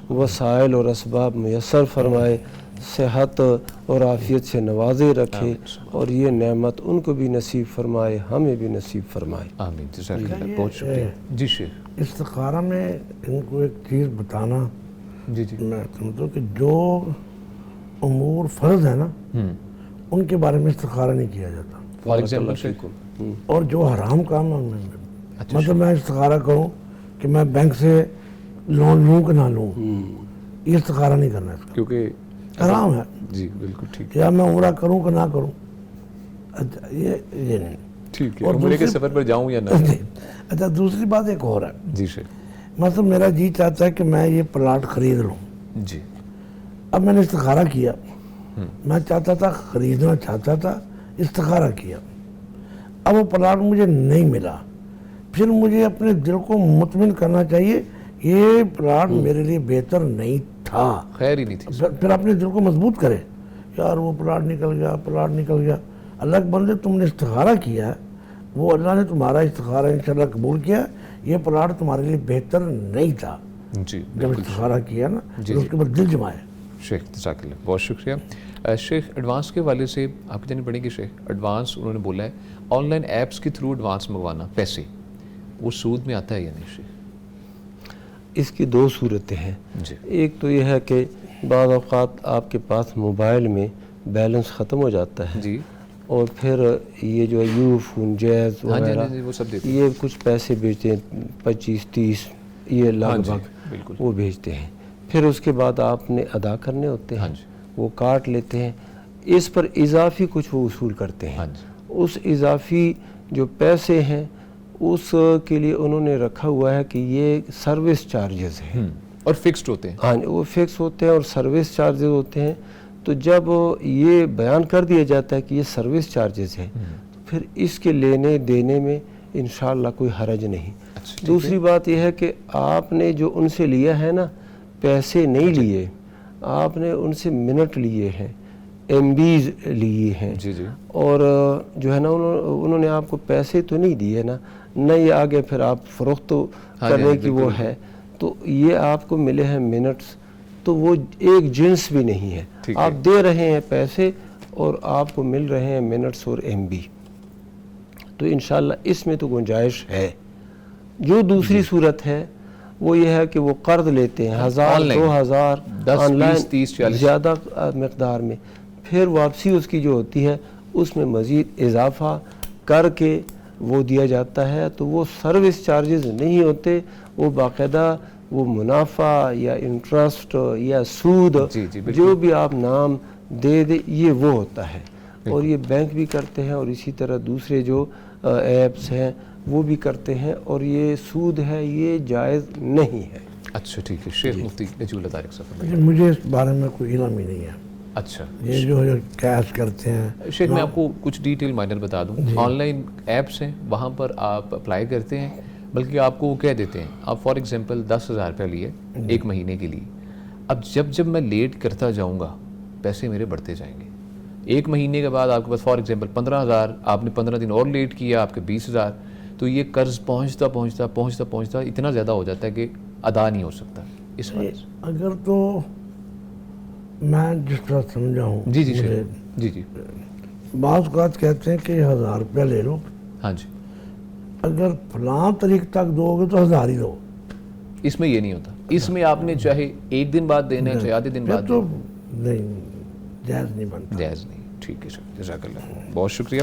وسائل اور اسباب میسر فرمائے، صحت اور عافیت سے نوازے رکھے، اور یہ نعمت ان کو بھی نصیب فرمائے، ہمیں بھی نصیب فرمائے. آمین. جزاک اللہ، بہت شکریہ. جی شیخ. استخارہ میں ان کو ایک چیز بتانا، جی میں سمجھتا ہوں کہ جو امور فرض ہیں نا ان کے بارے میں استخارہ نہیں کیا جاتا، فار ایگزامپل شیخ. اور جو حرام کام ہے ان میں مطلب میں استخارہ کروں کہ میں بینک سے لون لوں کہ نہ لوں، یہ استخارہ نہیں کرنا، اس کا کیونکہ حرام ہے. جی بالکل ٹھیک. یا میں عمرہ کروں کہ نہ کروں، یہ نہیں. ٹھیک ہے. عمرے کے سفر پر جاؤں یا نہ. اچھا دوسری بات ایک اور ہے. جی شیخ. مطلب میرا جی چاہتا ہے کہ میں یہ پلاٹ خرید لوں. جی. اب میں نے استخارہ کیا، میں چاہتا تھا خریدنا چاہتا تھا، استخارہ کیا، اب وہ پلاٹ مجھے نہیں ملا، پھر مجھے اپنے دل کو مطمئن کرنا چاہیے یہ پلاٹ میرے لیے بہتر نہیں تھا، خیر ہی نہیں تھی. پھر اپنے دل کو مضبوط کرے، یار وہ پلاٹ نکل گیا، پلاٹ نکل گیا. اللہ کے بندے تم نے استخارہ کیا ہے، وہ اللہ نے تمہارا استخارہ انشاءاللہ قبول کیا، یہ پلاٹ تمہارے لیے بہتر نہیں تھا. جی جب استخارہ کیا نا پھر اس کے بعد دل جمائے. شیخ جزاک اللہ، بہت شکریہ. شیخ ایڈوانس کے والے سے آپ کی جانب پڑیں گے. شیخ ایڈوانس انہوں نے بولا ہے آن لائن ایپس کے تھرو ایڈوانس منگوانا پیسے، وہ سود میں آتا ہے یا نہیں شیخ؟ اس کی 2 صورتیں ہیں. جی. ایک تو یہ ہے کہ بعض اوقات آپ کے پاس موبائل میں بیلنس ختم ہو جاتا ہے، جی. اور پھر یہ جو یو فون جیز وغیرہ وہ سب دیتے ہیں. یہ کچھ پیسے بھیجتے ہیں 25-30 یہ لگ بھگ بالکل. وہ بھیجتے ہیں، پھر اس کے بعد آپ نے ادا کرنے ہوتے ہیں، وہ کاٹ لیتے ہیں، اس پر اضافی کچھ وہ وصول کرتے ہیں. اس اضافی جو پیسے ہیں اس کے لیے انہوں نے رکھا ہوا ہے کہ یہ سروس چارجز ہیں، اور فکسڈ ہوتے ہیں. ہاں وہ فکس ہوتے ہیں اور سروس چارجز ہوتے ہیں. تو جب یہ بیان کر دیا جاتا ہے کہ یہ سروس چارجز ہیں تو پھر اس کے لینے دینے میں انشاءاللہ کوئی حرج نہیں. دوسری بات یہ ہے کہ آپ نے جو ان سے لیا ہے نا، پیسے نہیں لیے، آپ نے ان سے منٹ لیے ہیں، ایم بیز لیے ہیں، اور جو ہے نا انہوں نے آپ کو پیسے تو نہیں دیے نا، نہ یہ آگے پھر آپ فروخت کرنے کی وہ ہے، تو یہ آپ کو ملے ہیں منٹس، تو وہ ایک جنس بھی نہیں ہے. آپ دے رہے ہیں پیسے اور آپ کو مل رہے ہیں منٹس اور ایم بی، تو انشاءاللہ اس میں تو گنجائش ہے. جو دوسری صورت ہے وہ یہ ہے کہ وہ قرض لیتے ہیں 1000-2000 آن لائن زیادہ مقدار میں، پھر واپسی اس کی جو ہوتی ہے اس میں مزید اضافہ کر کے وہ دیا جاتا ہے، تو وہ سروس چارجز نہیں ہوتے، وہ باقاعدہ وہ منافع یا انٹرسٹ یا سود جی جی بالکل. جو بھی آپ نام دے دے یہ وہ ہوتا ہے. اور یہ بینک بھی کرتے ہیں اور اسی طرح دوسرے جو ایپس ہیں وہ بھی کرتے ہیں اور یہ سود ہے, یہ جائز نہیں ہے. اچھا ٹھیک ہے. شیخ مفتی نجیب اللہ طارق صاحب. لیکن مجھے اس بارے میں کوئی علم ہی نہیں ہے. اچھا یہ جو کیش کرتے ہیں شیخ میں آپ کو کچھ ڈیٹیل مائنر بتا دوں. آن لائن ایپس ہیں, وہاں پر آپ اپلائی کرتے ہیں, بلکہ آپ کو وہ کہہ دیتے ہیں آپ فار ایگزامپل 10,000 روپیہ لیے ایک مہینے کے لیے. اب جب میں لیٹ کرتا جاؤں گا پیسے میرے بڑھتے جائیں گے. ایک مہینے کے بعد آپ کے پاس فار ایگزامپل 15,000, آپ نے 15 دن اور لیٹ کیا, آپ کے 20,000, تو یہ قرض پہنچتا اتنا زیادہ ہو جاتا ہے کہ ادا نہیں ہو سکتا. اس وجہ سے اگر تو میں جس طرح سمجھا ہوں جی جی شیخ جی جی بعض اوقات کہتے ہیں کہ 1,000 روپیہ لے لو, ہاں جی. اگر فلاں تاریخ تک دو گے تو 1,000 ہی دو. اس میں یہ نہیں ہوتا. اس میں آپ نے چاہے ایک دن بعد دینا ہے چاہے آدھے دن بعد تو نہیں, جائز نہیں بنتا. جائز نہیں. ٹھیک ہے شیخ, جزاک اللہ, بہت شکریہ.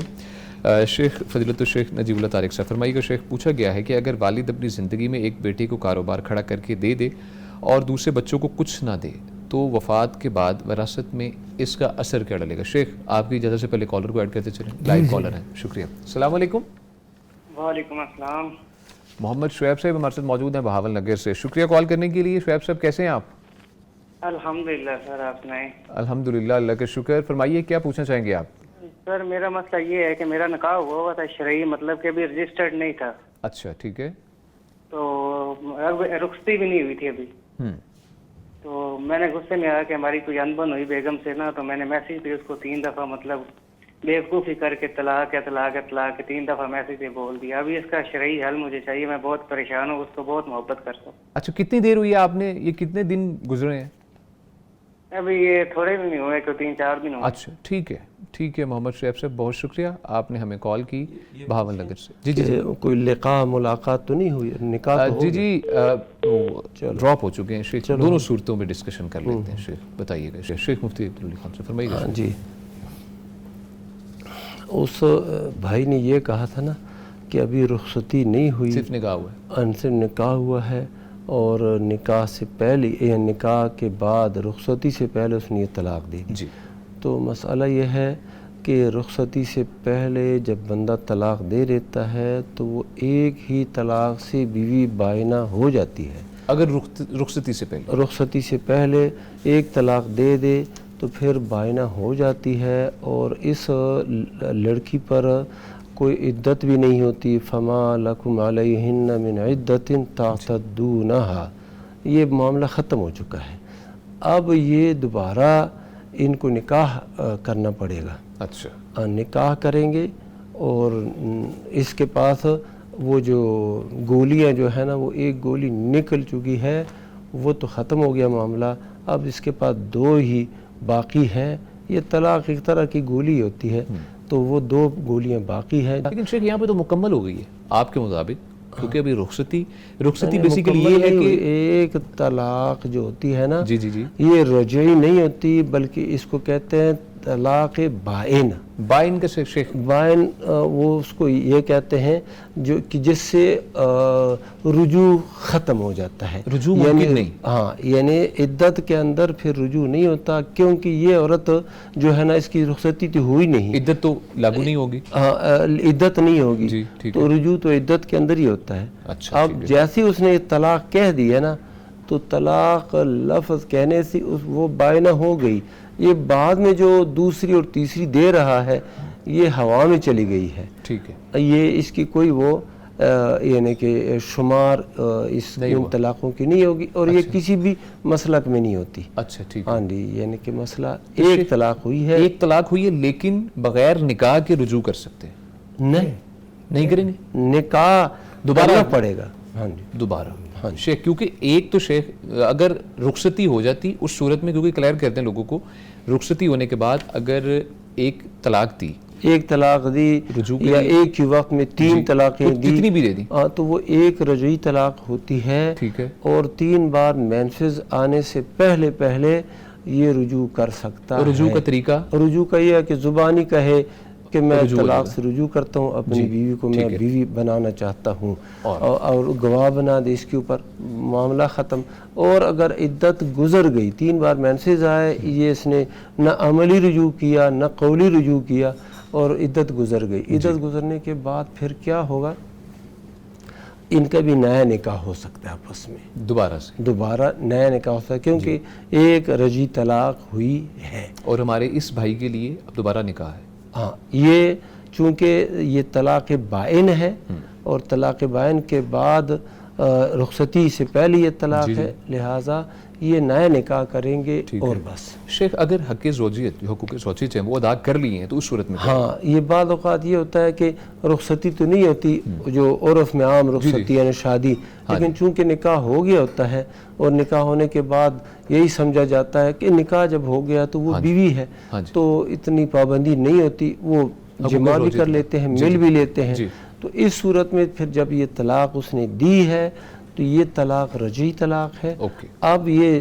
شیخ فضیلت الشیخ نجیب اللہ طارق صاحب فرمائیے گا شیخ, پوچھا گیا ہے کہ اگر والد اپنی زندگی میں ایک بیٹے کو کاروبار کھڑا کر کے دے اور دوسرے بچوں کو کچھ نہ دے تو وفات کے بعد وراثت میں اس کا اثر کیا ڈلے گا؟ شیخ آپ کی اجازت سے پہلے کالر کو ایڈ کرتے چلیں, لائیو کالر ہیں. شکریہ. السلام علیکم. وعلیکم السلام. محمد شعیب صاحب ہمارے ساتھ موجود ہیں بہاول نگر سے. شکریہ کال کرنے کے لیے. شعیب صاحب کیسے ہیں آپ؟ الحمدللہ سر, آپ سنائیں. الحمدللہ, اللہ کا شکر. فرمائیے کیا پوچھنا چاہیں گے آپ؟ سر میرا مسئلہ یہ ہے کہ میرا نکاح ہوا تھا شرعی, مطلب کہ ابھی رجسٹرڈ نہیں تھا. اچھا ٹھیک ہے. تو رخصتی بھی نہیں ہوئی تھی ابھی. تو میں نے غصے میں آیا کہ ہماری کوئی انبن ہوئی بیگم سے نا, تو میں نے میسیج پہ اس کو 3 دفعہ مطلب بیوقوفی کر کے طلاق ہے طلاق ہے طلاق ہے 3 دفعہ میسیج پہ بول دیا. ابھی اس کا شرعی حل مجھے چاہیے, میں بہت پریشان ہوں, اس کو بہت محبت کرتا ہوں. اچھا کتنی دیر ہوئی ہے آپ نے, یہ کتنے دن گزرے ہیں؟ ابھی یہ تھوڑے بھی نہیں ہوئے, کہ 3-4 دن ہوئے. اچھا ٹھیک ہے محمد شعیب صاحب, بہت شکریہ, آپ نے ہمیں کال کی بہاول نگر سے. جی جی کوئی لقاء ملاقات تو نہیں ہوئی, نکاح تو جی ڈراپ ہو چکے ہیں شیخ. دونوں صورتوں میں ڈسکشن کر لیتے ہیں. شیخ بتائیے گا. شیخ مفتی عبدالعلی خان سے فرمائیے گا. جی اس بھائی نے یہ کہا تھا نا کہ ابھی رخصتی نہیں ہوئی, صرف نکاح ہوا ہے, ان سے نکاح ہوا ہے اور نکاح سے پہلے یا نکاح کے بعد رخصتی سے پہلے اس نے یہ طلاق دے دی. جی تو مسئلہ یہ ہے کہ رخصتی سے پہلے جب بندہ طلاق دے دیتا ہے تو وہ ایک ہی طلاق سے بیوی بائنہ ہو جاتی ہے. اگر رخصتی سے پہلے ایک طلاق دے دے تو پھر بائنہ ہو جاتی ہے, اور اس لڑکی پر کوئی عدت بھی نہیں ہوتی. فما لکم علیہن من عدت تعتدونہا, یہ معاملہ ختم ہو چکا ہے. اب یہ دوبارہ ان کو نکاح کرنا پڑے گا. اچھا نکاح کریں گے اور اس کے پاس وہ جو گولیاں جو ہے نا, وہ ایک گولی نکل چکی ہے, وہ تو ختم ہو گیا معاملہ. اب اس کے پاس 2 ہی باقی ہیں. یہ طلاق ایک طرح کی گولی ہوتی ہے, تو وہ 2 گولیاں باقی ہیں. لیکن شیخ یہاں پہ تو مکمل ہو گئی ہے آپ کے مطابق, کیونکہ ابھی رخصتی بیسیکلی یہ ہے کہ ایک طلاق جو ہوتی ہے نا, جی جی جی یہ رجعی نہیں ہوتی, بلکہ اس کو کہتے ہیں طلاق بائن. بائن کا شیخ بائن وہ اس کو یہ کہتے ہیں جو کہ جس سے رجوع ختم ہو جاتا ہے. رجوع ممکن نہیں. ہاں, یعنی عدت کے اندر پھر رجوع نہیں ہوتا, کیونکہ یہ عورت جو ہے نا اس کی رخصتی تو ہوئی نہیں, عدت تو لاگو نہیں ہوگی. ہاں عدت نہیں ہوگی, جی ٹھیک تو رجوع تو عدت کے اندر ہی ہوتا ہے. اچھا اب جیسے اس نے طلاق کہہ دی ہے نا, تو طلاق لفظ کہنے سے وہ بائنہ ہو گئی. یہ بعد میں جو دوسری اور تیسری دے رہا ہے یہ ہوا میں چلی گئی ہے. ٹھیک ہے, یہ اس کی کوئی وہ یعنی کہ شمار اس ان طلاقوں کی نہیں ہوگی, اور یہ کسی بھی مسلک میں نہیں ہوتی. اچھا ٹھیک. ہاں جی, یعنی کہ مسئلہ ایک طلاق ہوئی ہے, ایک طلاق ہوئی ہے, لیکن بغیر نکاح کے رجوع کر سکتے ہیں؟ نہیں کریں گے, نکاح دوبارہ پڑے گا. ہاں جی دوبارہ. ہاں شیخ, کیونکہ ایک تو شیخ اگر رخصتی ہو جاتی اس صورت میں, کیونکہ کلیئر کرتے ہیں لوگوں کو, رخصتی ہونے کے بعد اگر ایک طلاق دی, ایک طلاق دی یا ایک ہی وقت میں 3 طلاقیں دی, کتنی بھی دے دی, تو وہ ایک رجعی طلاق ہوتی ہے. ٹھیک ہے, اور 3 بار منفذ آنے سے پہلے یہ رجوع کر سکتا ہے. رجوع کا طریقہ, رجوع کا یہ ہے کہ زبانی کہے کہ میں رجوع طلاق وغیرہ۔ سے رجوع کرتا ہوں، اپنی بیوی کو میں ٹھیک ہے۔ بیوی بنانا چاہتا ہوں اور گواہ بنا دے اس کے اوپر، معاملہ ختم۔ اور اگر عدت گزر گئی، 3 بار مینسز آئے، یہ اس نے نہ عملی رجوع کیا نہ قولی رجوع کیا اور عدت گزر گئی، عدت گزرنے کے بعد پھر کیا ہوگا؟ ان کا بھی نیا نکاح ہو سکتا ہے آپس میں، دوبارہ نیا نکاح ہو سکتا ہے، کیونکہ ایک رجی طلاق ہوئی ہے۔ اور ہمارے اس بھائی کے لیے اب دوبارہ نکاح ہے۔ ہاں، یہ چونکہ یہ طلاق بائن ہے اور طلاق بائن کے بعد رخصتی سے پہلے یہ طلاق ہے، لہٰذا یہ نیا نکاح کریں گے اور بس۔ شیخ اگر حق زوجیت جو حقوق زوجیت ہیں وہ ادا کر لی ہیں تو اس صورت میں ہاں، یہ بعض اوقات یہ ہوتا ہے کہ رخصتی تو نہیں ہوتی جو عرف میں عام رخصتی یعنی شادی، لیکن چونکہ نکاح ہو گیا ہوتا ہے اور نکاح ہونے کے بعد یہی سمجھا جاتا ہے کہ نکاح جب ہو گیا تو وہ بیوی ہے، تو اتنی پابندی نہیں ہوتی، وہ جمع بھی کر لیتے ہیں، مل بھی لیتے ہیں۔ تو اس صورت میں پھر جب یہ طلاق اس نے دی ہے تو یہ طلاق رجعی طلاق ہے۔ اب یہ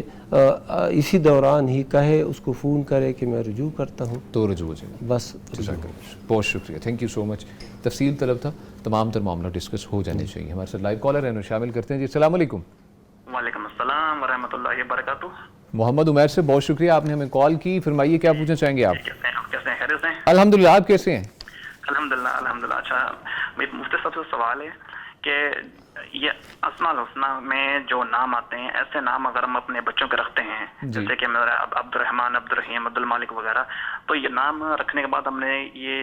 اسی دوران ہی کہے، اس کو فون کرے کہ میں رجوع کرتا ہوں تو رجوع ہو جائے، بس۔ بہت شکریہ، تھینک یو سو مچ۔ تفصیل طلب تھا، تمام تر معاملہ ڈسکس ہو جانے چاہیے۔ ہمارے ساتھ لائیو کالر ہیں، شامل کرتے ہیں جی۔ السلام علیکم۔ وعلیکم السلام ورحمۃ اللہ وبرکاتہ۔ محمد عمیر سے بہت شکریہ، آپ نے ہمیں کال کی، فرمائیے کیا پوچھنا چاہیں گے آپ؟ کیسے ہیں؟ خیریت سے ہیں؟ الحمدللہ، آپ کیسے ہیں؟ الحمدللہ۔ اچھا، مفتی صاحب سے سوال ہے کہ یہ اسماء الحسنہ میں جو نام آتے ہیں، ایسے نام اگر ہم اپنے بچوں کے رکھتے ہیں، جیسے کہ میرا عبد الرحمن، عبد الرحیم، عبد المالک وغیرہ، تو یہ نام رکھنے کے بعد ہم نے یہ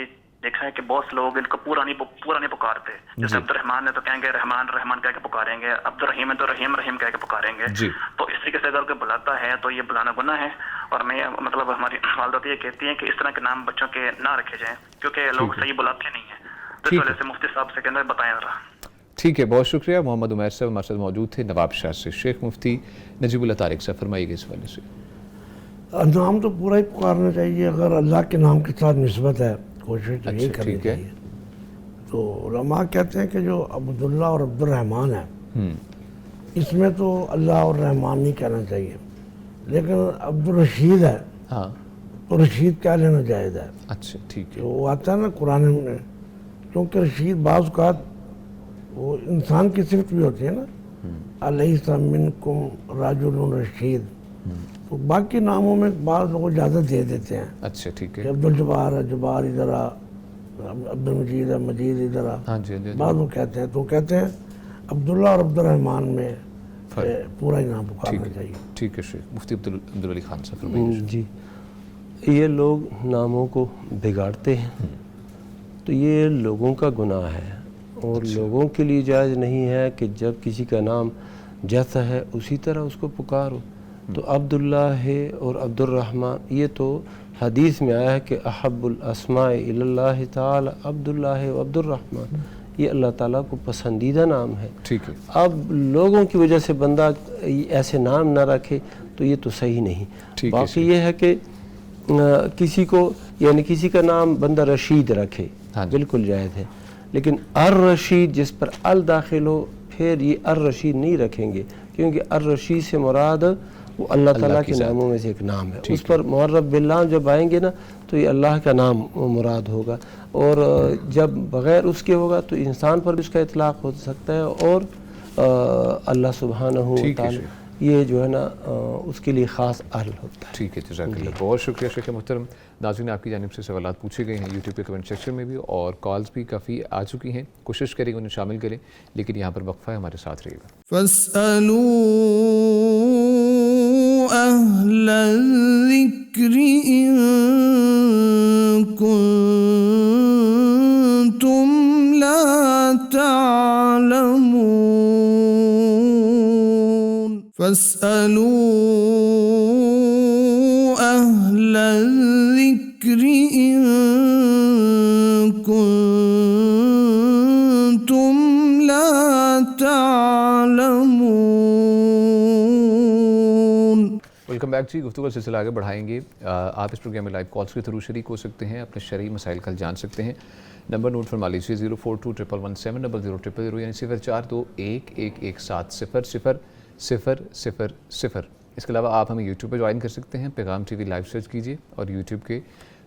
دیکھا ہے کہ بہت سے لوگ ان کو پورا نہیں پکارتے۔ جیسے عبد الرحمن ہے تو کہیں گے رحمان رحمان کہہ کے پکاریں گے، عبد الرحیم ہے تو رحیم رحیم کہہ کے پکاریں گے۔ تو اس طریقے سے اگر کوئی بلاتا ہے تو یہ بلانا گناہ ہے، اور میں مطلب ہماری والدہ یہ کہتی ہیں کہ اس طرح کے نام بچوں کے نہ رکھے جائیں کیونکہ لوگ صحیح بلاتے نہیں ہیں۔ تو اس وجہ سے مفتی صاحب سے کہنا بتائیں ذرا۔ ٹھیک ہے، بہت شکریہ۔ محمد عمیر صاحب ہمارے ساتھ موجود تھے نواب شاہ سے۔ شیخ مفتی نجیب اللہ طارق صاحب، فرمائیے گا اس حوالے سے۔ نام تو پورا ہی پکارنا چاہیے، اگر اللہ کے نام کے ساتھ نسبت ہے کوشش تو یہی کرنی چاہیے۔ تو علماء کہتے ہیں کہ جو عبداللہ اور عبد الرحمن ہے، اس میں تو اللہ اور رحمان نہیں کہنا چاہیے، لیکن عبد الرشید ہے تو رشید کہہ لینا جائز ہے۔ اچھا ٹھیک ہے، وہ آتا ہے نا قرآن میں، کیونکہ رشید بعض اوقات وہ انسان کی صفت بھی ہوتی ہے نا، علیہ منکم رجل رشید، تو باقی ناموں میں بعض لوگ اجازت دے دیتے ہیں۔ اچھا ٹھیک ہے، کہ عبد الجبار ہے، جبار ادھر آ، عبد المجید ہے، مجید ادھر آ، بعض لوگ کہتے ہیں، تو کہتے ہیں عبداللہ اور عبد الرحمن میں پورا ہی نام پکارنا چاہیے۔ ٹھیک ہے شیخ مفتی عبدالعلی خان صاحب، فرمائیے۔ جی، یہ لوگ ناموں کو بگاڑتے ہیں تو یہ لوگوں کا گناہ ہے، اور لوگوں کے لیے جائز نہیں ہے کہ جب کسی کا نام جیسا ہے اسی طرح اس کو پکارو۔ تو عبداللہ ہے اور عبد الرحمن، یہ تو حدیث میں آیا ہے کہ احب الاسماء الی اللہ تعالی عبداللہ و عبد الرحمن، یہ اللہ تعالیٰ کو پسندیدہ نام ہے۔ ٹھیک ہے، اب لوگوں کی وجہ سے بندہ ایسے نام نہ رکھے تو یہ تو صحیح نہیں۔ باقی یہ ہے کہ کسی کو یعنی کسی کا نام بندہ رشید رکھے، بالکل جائز ہے، لیکن الرشید جس پر ال داخل ہو پھر یہ الرشید نہیں رکھیں گے، کیونکہ الرشید سے مراد وہ اللہ تعالیٰ کے ناموں میں سے ایک نام ہے، اس پر معرف باللام جب آئیں گے نا تو یہ اللہ کا نام مراد ہوگا، اور جب بغیر اس کے ہوگا تو انسان پر بھی اس کا اطلاق ہو سکتا ہے، اور اللہ سبحانہ و تعالیٰ یہ جو ہے نا اس کے لیے خاص اہل ہوتا ہے۔ ٹھیک ہے، جزاک اللہ، بہت شکریہ شیخ محترم۔ ناظرین، آپ کی جانب سے سوالات پوچھے گئے ہیں یوٹیوب کے کمنٹ سیکشن میں بھی، اور کالز بھی کافی آ چکی ہیں، کوشش کریں گے انہیں شامل کریں، لیکن یہاں پر وقفہ ہے، ہمارے ساتھ رہیے گا۔ فاسألوا أهل الذكر إن كنتم لا تعلمون فاسألوا أهل الذكر إن كنتم لا تعلمون۔ ویلکم بیک جی، گفتگو کا سلسلہ آگے بڑھائیں گے۔ آپ اس پروگرام میں لائیو کالز کے تھرو شریک ہو سکتے ہیں، اپنے شرعی مسائل کا حل جان سکتے ہیں۔ نمبر نوٹ فرما لیجیے 0421170000، یعنی 0421170000۔ اس کے علاوہ آپ ہمیں یوٹیوب پہ جوائن کر سکتے ہیں، پیغام ٹی وی لائیو سرچ کیجیے اور یوٹیوب کے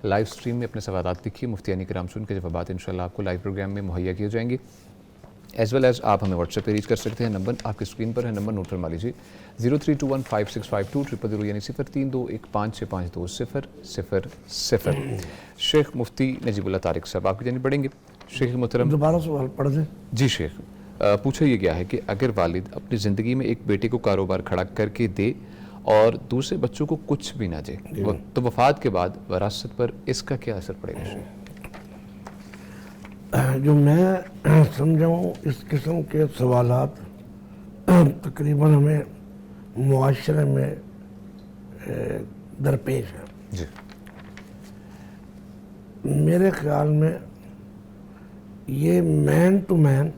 لائیو اسٹریم میں اپنے سوالات لکھیے, مفتیان کرام سے ان کے جوابات انشاءاللہ آپ کو لائیو پروگرام میں مہیا کیے جائیں گے. ایز ویل ایز آپ ہمیں واٹس ایپ پہ ریچ کر سکتے ہیں. نمبر آپ کی اسکرین پر ہے, نمبر نوٹ فرما لیجیے 0321565200 یعنی 0321526000. شیخ مفتی نجیب اللہ طارق صاحب آپ کی جانب پڑھیں گے. شیخ محترم دوبارہ سوال پڑھ دیں. جی شیخ, پوچھا یہ گیا ہے کہ اگر والد اپنی زندگی میں ایک بیٹے کو کاروبار کھڑا کر کے دے اور دوسرے بچوں کو کچھ بھی نہ دے تو وفات کے بعد وراثت پر اس کا کیا اثر پڑے گا؟ شیخ جو میں سمجھا ہوں اس قسم کے سوالات تقریباً ہمیں معاشرے میں درپیش ہیں. جی میرے خیال میں یہ مین ٹو مین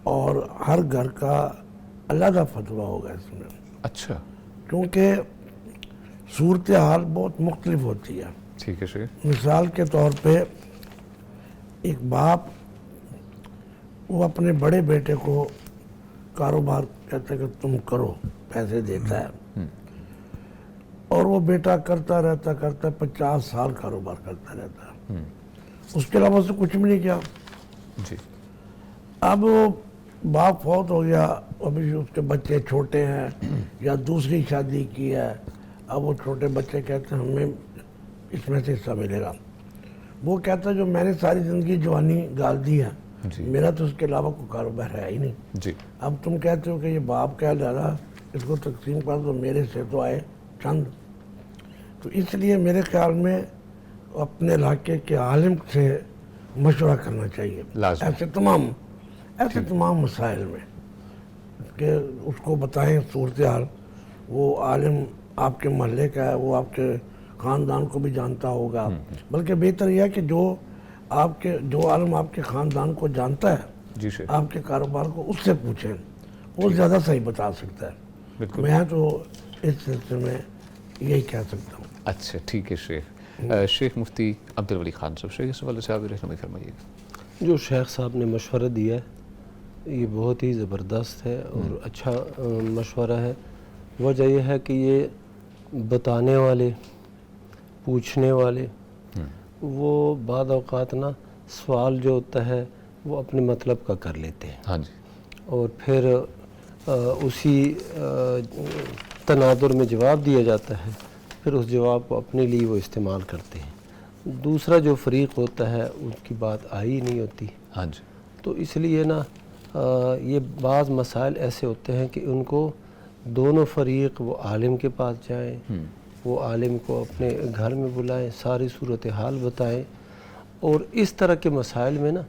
اور ہر گھر کا علیحدہ فتویٰ ہوگا اس میں. اچھا کیونکہ صورتحال بہت مختلف ہوتی ہے. ٹھیک ہے شیخ. مثال کے طور پہ ایک باپ وہ اپنے بڑے بیٹے کو کاروبار کہتا ہے کہ تم کرو, پیسے دیتا ہے, اور وہ بیٹا کرتا رہتا 50 سال کاروبار کرتا رہتا ہے, اس کے علاوہ سے کچھ بھی نہیں کیا. جی اب وہ باپ فوت ہو گیا, ابھی اس کے بچے چھوٹے ہیں یا دوسری شادی کی ہے, اب وہ چھوٹے بچے کہتے ہیں ہمیں اس میں سے حصہ ملے گا. وہ کہتا ہے جو میں نے ساری زندگی جوانی گال دی ہے, میرا تو اس کے علاوہ کوئی کاروبار ہے ہی نہیں. جی اب تم کہتے ہو کہ یہ باپ کہہ ڈالا اس کو تقسیم کر دو, میرے سے تو آئے چند. تو اس لیے میرے خیال میں اپنے علاقے کے عالم سے مشورہ کرنا چاہیے ایسے تمام مسائل میں, کہ اس کو بتائیں صورتحال. وہ عالم آپ کے محلے کا ہے, وہ آپ کے خاندان کو بھی جانتا ہوگا, بلکہ بہتر یہ ہے کہ جو عالم آپ کے خاندان کو جانتا ہے, جی شیخ, آپ کے کاروبار کو اس سے پوچھیں, وہ زیادہ صحیح بتا سکتا ہے. میں تو اس سلسلے میں یہی کہہ سکتا ہوں. اچھا ٹھیک ہے شیخ. شیخ مفتی عبدالولی خان صاحب, شیخ اس حوالے سے آپ رہنمائی فرمائیے گا. جو شیخ صاحب نے مشورہ دیا ہے یہ بہت ہی زبردست ہے اور اچھا مشورہ ہے. وجہ یہ ہے کہ یہ بتانے والے, پوچھنے والے, وہ بعض اوقات نا سوال جو ہوتا ہے وہ اپنے مطلب کا کر لیتے ہیں. ہاں جی. اور پھر اسی تناظر میں جواب دیا جاتا ہے, پھر اس جواب کو اپنے لیے وہ استعمال کرتے ہیں. دوسرا جو فریق ہوتا ہے ان کی بات آئی نہیں ہوتی. ہاں جی. تو اس لیے نا یہ بعض مسائل ایسے ہوتے ہیں کہ ان کو دونوں فریق وہ عالم کے پاس جائیں, وہ عالم کو اپنے گھر میں بلائیں, ساری صورتحال بتائیں. اور اس طرح کے مسائل میں نا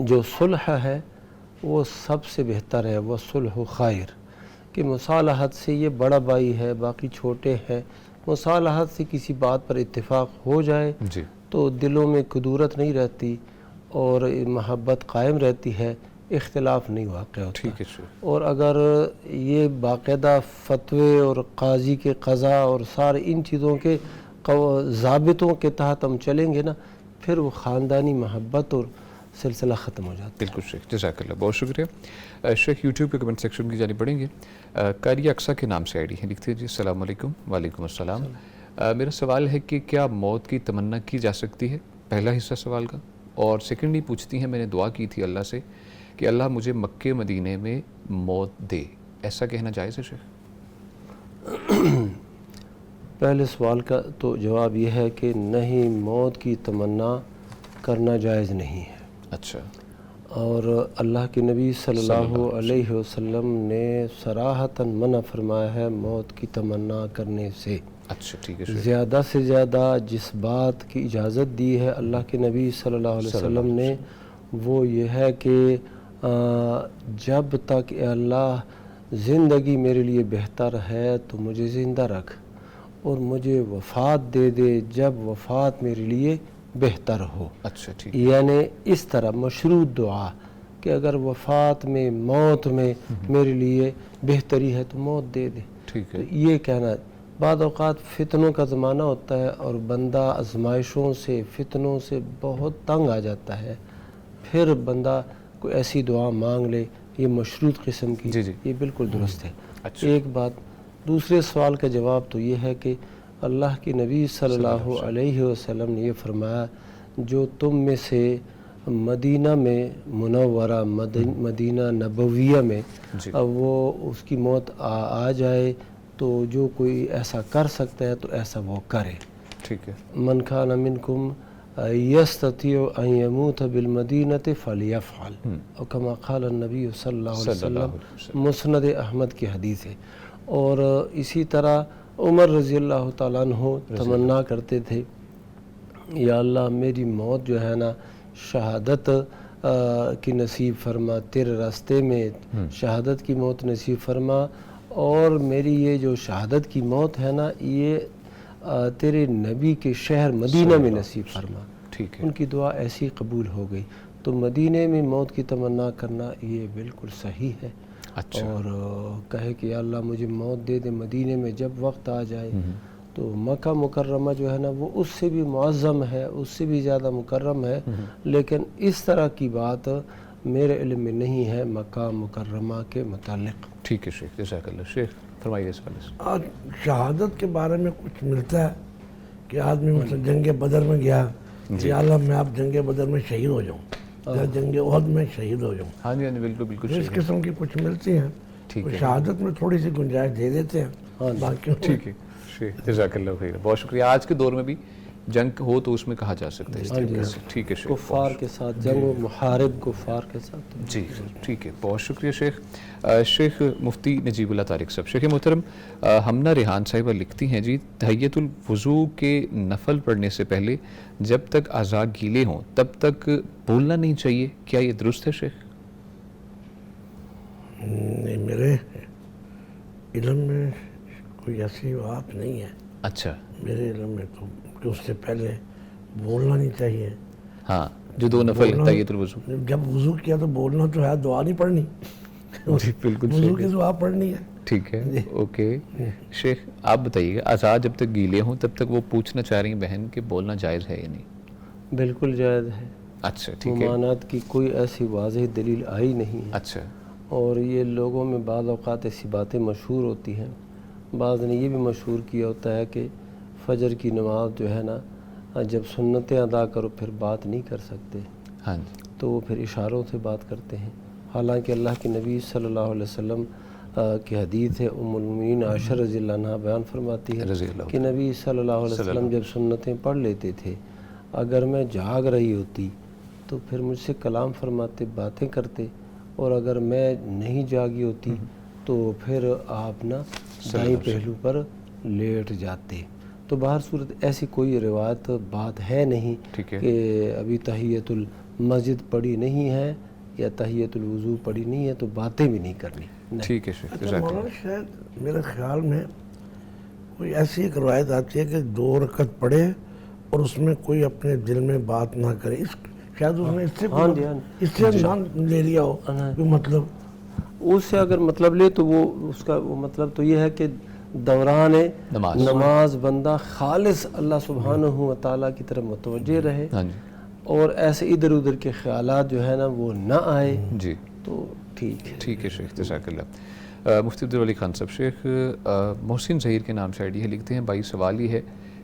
جو صلح ہے وہ سب سے بہتر ہے. وہ صلح خیر, کہ مصالحت سے یہ بڑا بھائی ہے باقی چھوٹے ہیں, مصالحت سے کسی بات پر اتفاق ہو جائے جی. تو دلوں میں کدورت نہیں رہتی اور محبت قائم رہتی ہے, اختلاف نہیں واقع ہوتا. ٹھیک ہے شیخ. اور اگر یہ باقاعدہ فتوے اور قاضی کے قضا اور سارے ان چیزوں کے ضابطوں کے تحت ہم چلیں گے نا, پھر وہ خاندانی محبت اور سلسلہ ختم ہو جاتا ہے. بالکل شیخ, جزاک اللہ, بہت شکریہ. شیخ یوٹیوب کے کمنٹ سیکشن کی جانب پڑھیں گے. قاری اقصا کے نام سے آئی ڈی ہے, لکھتے ہیں جی السلام علیکم. وعلیکم السلام. میرا سوال ہے کہ کیا موت کی تمنا کی جا سکتی ہے, پہلا حصہ سوال کا. اور سیکنڈلی پوچھتی ہیں میں نے دعا کی تھی اللہ سے کہ اللہ مجھے مکے مدینے میں موت دے, ایسا کہنا جائز ہے شیخ؟ پہلے سوال کا تو جواب یہ ہے کہ نہیں, موت کی تمنا کرنا جائز نہیں ہے. اچھا. اور اللہ کے نبی صلی اللہ علیہ وسلم نے صراحتاً منع فرمایا ہے موت کی تمنا کرنے سے. اچھا ٹھیک ہے. زیادہ سے زیادہ جس بات کی اجازت دی ہے اللہ کے نبی صلی اللہ علیہ وسلم نے وہ یہ ہے کہ جب تک اے اللہ زندگی میرے لیے بہتر ہے تو مجھے زندہ رکھ, اور مجھے وفات دے دے جب وفات میرے لیے بہتر ہو. اچھا ٹھیک. یعنی اس طرح مشروط دعا کہ اگر وفات میں موت میں میرے لیے بہتری ہے تو موت دے دے. ٹھیک ہے. یہ کہنا. بعض اوقات فتنوں کا زمانہ ہوتا ہے اور بندہ آزمائشوں سے فتنوں سے بہت تنگ آ جاتا ہے, پھر بندہ کوئی ایسی دعا مانگ لے, یہ مشروط قسم کی. جی جی. یہ بالکل درست ہے. اچھا. ایک بات. دوسرے سوال کا جواب تو یہ ہے کہ اللہ کے نبی صلی اللہ علیہ وسلم نے یہ فرمایا جو تم میں سے مدینہ میں منورہ مدینہ نبویہ میں وہ اس کی موت آ جائے تو جو کوئی ایسا کر سکتا ہے تو ایسا وہ کرے. ٹھیک ہے. من کان منکم یستطیع ان یموت بالمدینہ فلیفعل اور کما قال النبی صلی اللہ علیہ وسلم، مسند احمد کی حدیث ہے. اور اسی طرح عمر رضی اللہ تعالیٰ عنہ تمنا کرتے تھے یا اللہ میری موت جو ہے نا شہادت کی نصیب فرما، تیرے راستے میں شہادت کی موت نصیب فرما، اور میری یہ جو شہادت کی موت ہے نا یہ تیرے نبی کے شہر مدینہ میں نصیب فرما. ٹھیک ہے. ان کی دعا ایسی قبول ہو گئی. تو مدینہ میں موت کی تمنا کرنا یہ بالکل صحیح ہے. اچھا. اور کہے کہ یا اللہ مجھے موت دے دے مدینہ میں جب وقت آ جائے. تو مکہ مکرمہ جو ہے نا وہ اس سے بھی معظم ہے، اس سے بھی زیادہ مکرم ہے، لیکن اس طرح کی بات میرے علم میں نہیں ہے مکہ مکرمہ کے متعلق. ٹھیک ہے شیخ، جزاک اللہ. شیخ فرمائیے اس والے سے. آج شہادت کے بارے میں کچھ ملتا ہے کہ آدمی مثلا جنگ بدر میں گیا کہ یا اللہ میں اب جنگ بدر میں شہید ہو جاؤں یا جنگ احد میں شہید ہو جاؤں. ہاں جی ہاں جی بالکل بالکل. اس قسم کی کچھ ملتی ہیں. شہادت میں تھوڑی سی گنجائش دے دیتے ہیں باقی. ٹھیک ہے شیخ، جزاک اللہ خیر. بہت شکریہ. آج کے دور میں بھی جنگ ہو تو اس میں کہا جا سکتا ہے. ٹھیک ہے شیخ. کفار کے ساتھ جنگ و محارب کفار کے ساتھ. جی ٹھیک ہے. بہت شکریہ شیخ. شیخ مفتی نجیب اللہ طارق صاحب. شیخ محترم ہمنا ریحان صاحبہ لکھتی ہیں جی تحیۃ الوضو کے نفل پڑھنے سے پہلے جب تک اعضاء گیلے ہوں تب تک بولنا نہیں چاہیے، کیا یہ درست ہے شیخ؟ نہیں، میرے علم میں کوئی ایسی بات نہیں ہے. اچھا. میرے علم میں تو کہ اس سے پہلے بولنا نہیں چاہیے. ہاں جو دو نفل تحیۃ الوضو جب وضو کیا تو بولنا تو ہے، دعا نہیں پڑھنی. جی بالکل وضو کی دعا پڑھنی ہے. ٹھیک ہے. اوکے شیخ آپ بتائیے گا اعضاء جب تک گیلے ہوں تب تک وہ پوچھنا چاہ رہی ہیں بہن کہ بولنا جائز ہے یا نہیں؟ بالکل جائز ہے. اچھا ٹھیک ہے. ممانعت کی کوئی ایسی واضح دلیل آئی نہیں ہے. اچھا. اور یہ لوگوں میں بعض اوقات ایسی باتیں مشہور ہوتی ہیں. بعض نے یہ بھی مشہور کیا ہوتا ہے کہ فجر کی نماز جو ہے نا جب سنتیں ادا کرو پھر بات نہیں کر سکتے. ہاں جی. تو وہ پھر اشاروں سے بات کرتے ہیں. حالانکہ اللہ کے نبی صلی اللہ علیہ وسلم کی حدیث ہے، ام المؤمنین عائشہ رضی اللہ عنہ بیان فرماتی ہے کہ نبی صلی اللہ علیہ وسلم جب سنتیں پڑھ لیتے تھے اگر میں جاگ رہی ہوتی تو پھر مجھ سے کلام فرماتے، باتیں کرتے، اور اگر میں نہیں جاگی ہوتی تو پھر آپ نا دائیں پہلو پر لیٹ جاتے. تو بہر صورت ایسی کوئی روایت بات ہے نہیں کہ ابھی تحیۃ المسجد پڑھی نہیں ہے یا تحیۃ الوضو پڑھی نہیں ہے تو باتیں بھی نہیں کرنی. ٹھیک ہے شیخ. مولانا شاید میرے خیال میں کوئی ایسی ایک روایت آتی ہے کہ 2 رکعت پڑھے اور اس میں کوئی اپنے دل میں بات نہ کرے. شاید اس نے اس سے انسان لے لیا ہو مطلب اس سے اگر مطلب لے تو وہ اس کا وہ مطلب تو یہ ہے کہ دوران نماز بندہ خالص اللہ سبحانہ و تعالیٰ کی طرف متوجہ رہے اور ایسے ادھر ادھر کے خیالات جو ہے نا وہ نہ آئے. جی تو ٹھیک ہے. ٹھیک ہے شیخ، جزاک اللہ. مفتی عبدالولی خان صاحب، شیخ محسن ظہیر کے نام سے آئی ڈی ہے، لکھتے ہیں بھائی سوال یہ ہے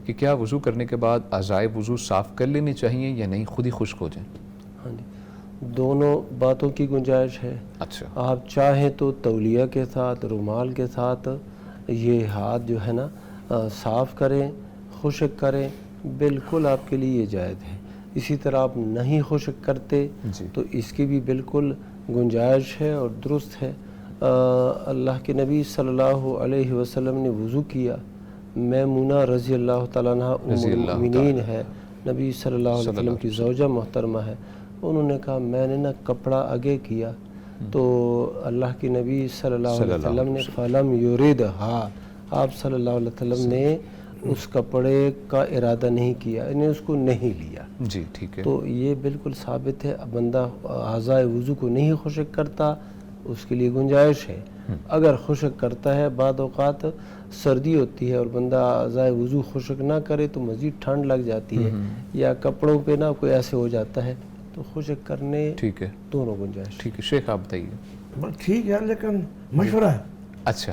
کہ کیا وضو کرنے کے بعد اعضاء وضو صاف کر لینے چاہیے یا نہیں خود ہی خشک ہو جائیں؟ ہاں جی دونوں باتوں کی گنجائش ہے. اچھا. آپ چاہیں تو تولیہ کے ساتھ رومال کے ساتھ یہ ہاتھ جو ہے نا صاف کریں، خشک کریں، بالکل آپ کے لیے یہ جائز ہے. اسی طرح آپ نہیں خشک کرتے تو اس کی بھی بالکل گنجائش ہے اور درست ہے. اللہ کے نبی صلی اللہ علیہ وسلم نے وضو کیا، میمونہ رضی اللہ تعالیٰ عنہ ام المؤمنین ہے، نبی صلی اللہ علیہ وسلم کی زوجہ محترمہ ہے. انہوں نے کہا میں نے نا کپڑا آگے کیا تو اللہ کے نبی صلی اللہ علیہ وسلم نے فلم یریدھا، آپ صلی اللہ علیہ وسلم نے اس کپڑے کا ارادہ نہیں کیا، انہیں اس کو نہیں لیا. جی ٹھیک ہے. تو یہ بالکل ثابت ہے. بندہ اعضاء وضو کو نہیں خشک کرتا اس کے لیے گنجائش ہے. اگر خشک کرتا ہے بعض اوقات سردی ہوتی ہے اور بندہ اعضاء وضو خشک نہ کرے تو مزید ٹھنڈ لگ جاتی ہے یا کپڑوں پہ نہ کوئی ایسے ہو جاتا ہے تو خشک کرنے ٹھیک ہے. دونوں گنجائش. ٹھیک ہے شیخ آپ بتائیے. ٹھیک ہے لیکن مشورہ ہے اچھا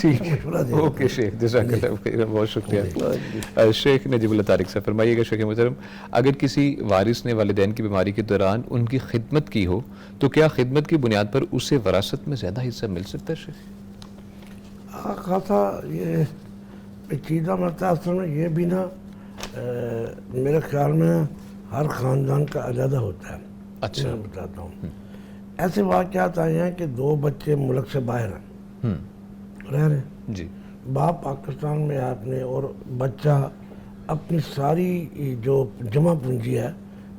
ٹھیک ہے, مشورہ دے اوکے شیخ, جزاک اللہ خیر, بہت شکریہ. شیخ نجیب اللہ طارق صاحب فرمائیے گا شیخ محترم, اگر کسی وارث نے والدین کی بیماری کے دوران ان کی خدمت کی ہو تو کیا خدمت کی بنیاد پر اسے وراثت میں زیادہ حصہ مل سکتا ہے شیخ؟ خاصا یہ پیچیدہ مسئلہ اصل میں یہ بھی نا میرے خیال میں ہر خاندان کا علیحدہ ہوتا ہے. اچھا, میں بتاتا ہوں, ایسے واقعات آئے ہیں کہ 2 بچے ملک سے باہر ہیں, رہ رہے ہیں, جی, باپ پاکستان میں ہے اپنے, اور بچہ اپنی ساری جو جمع پونجی ہے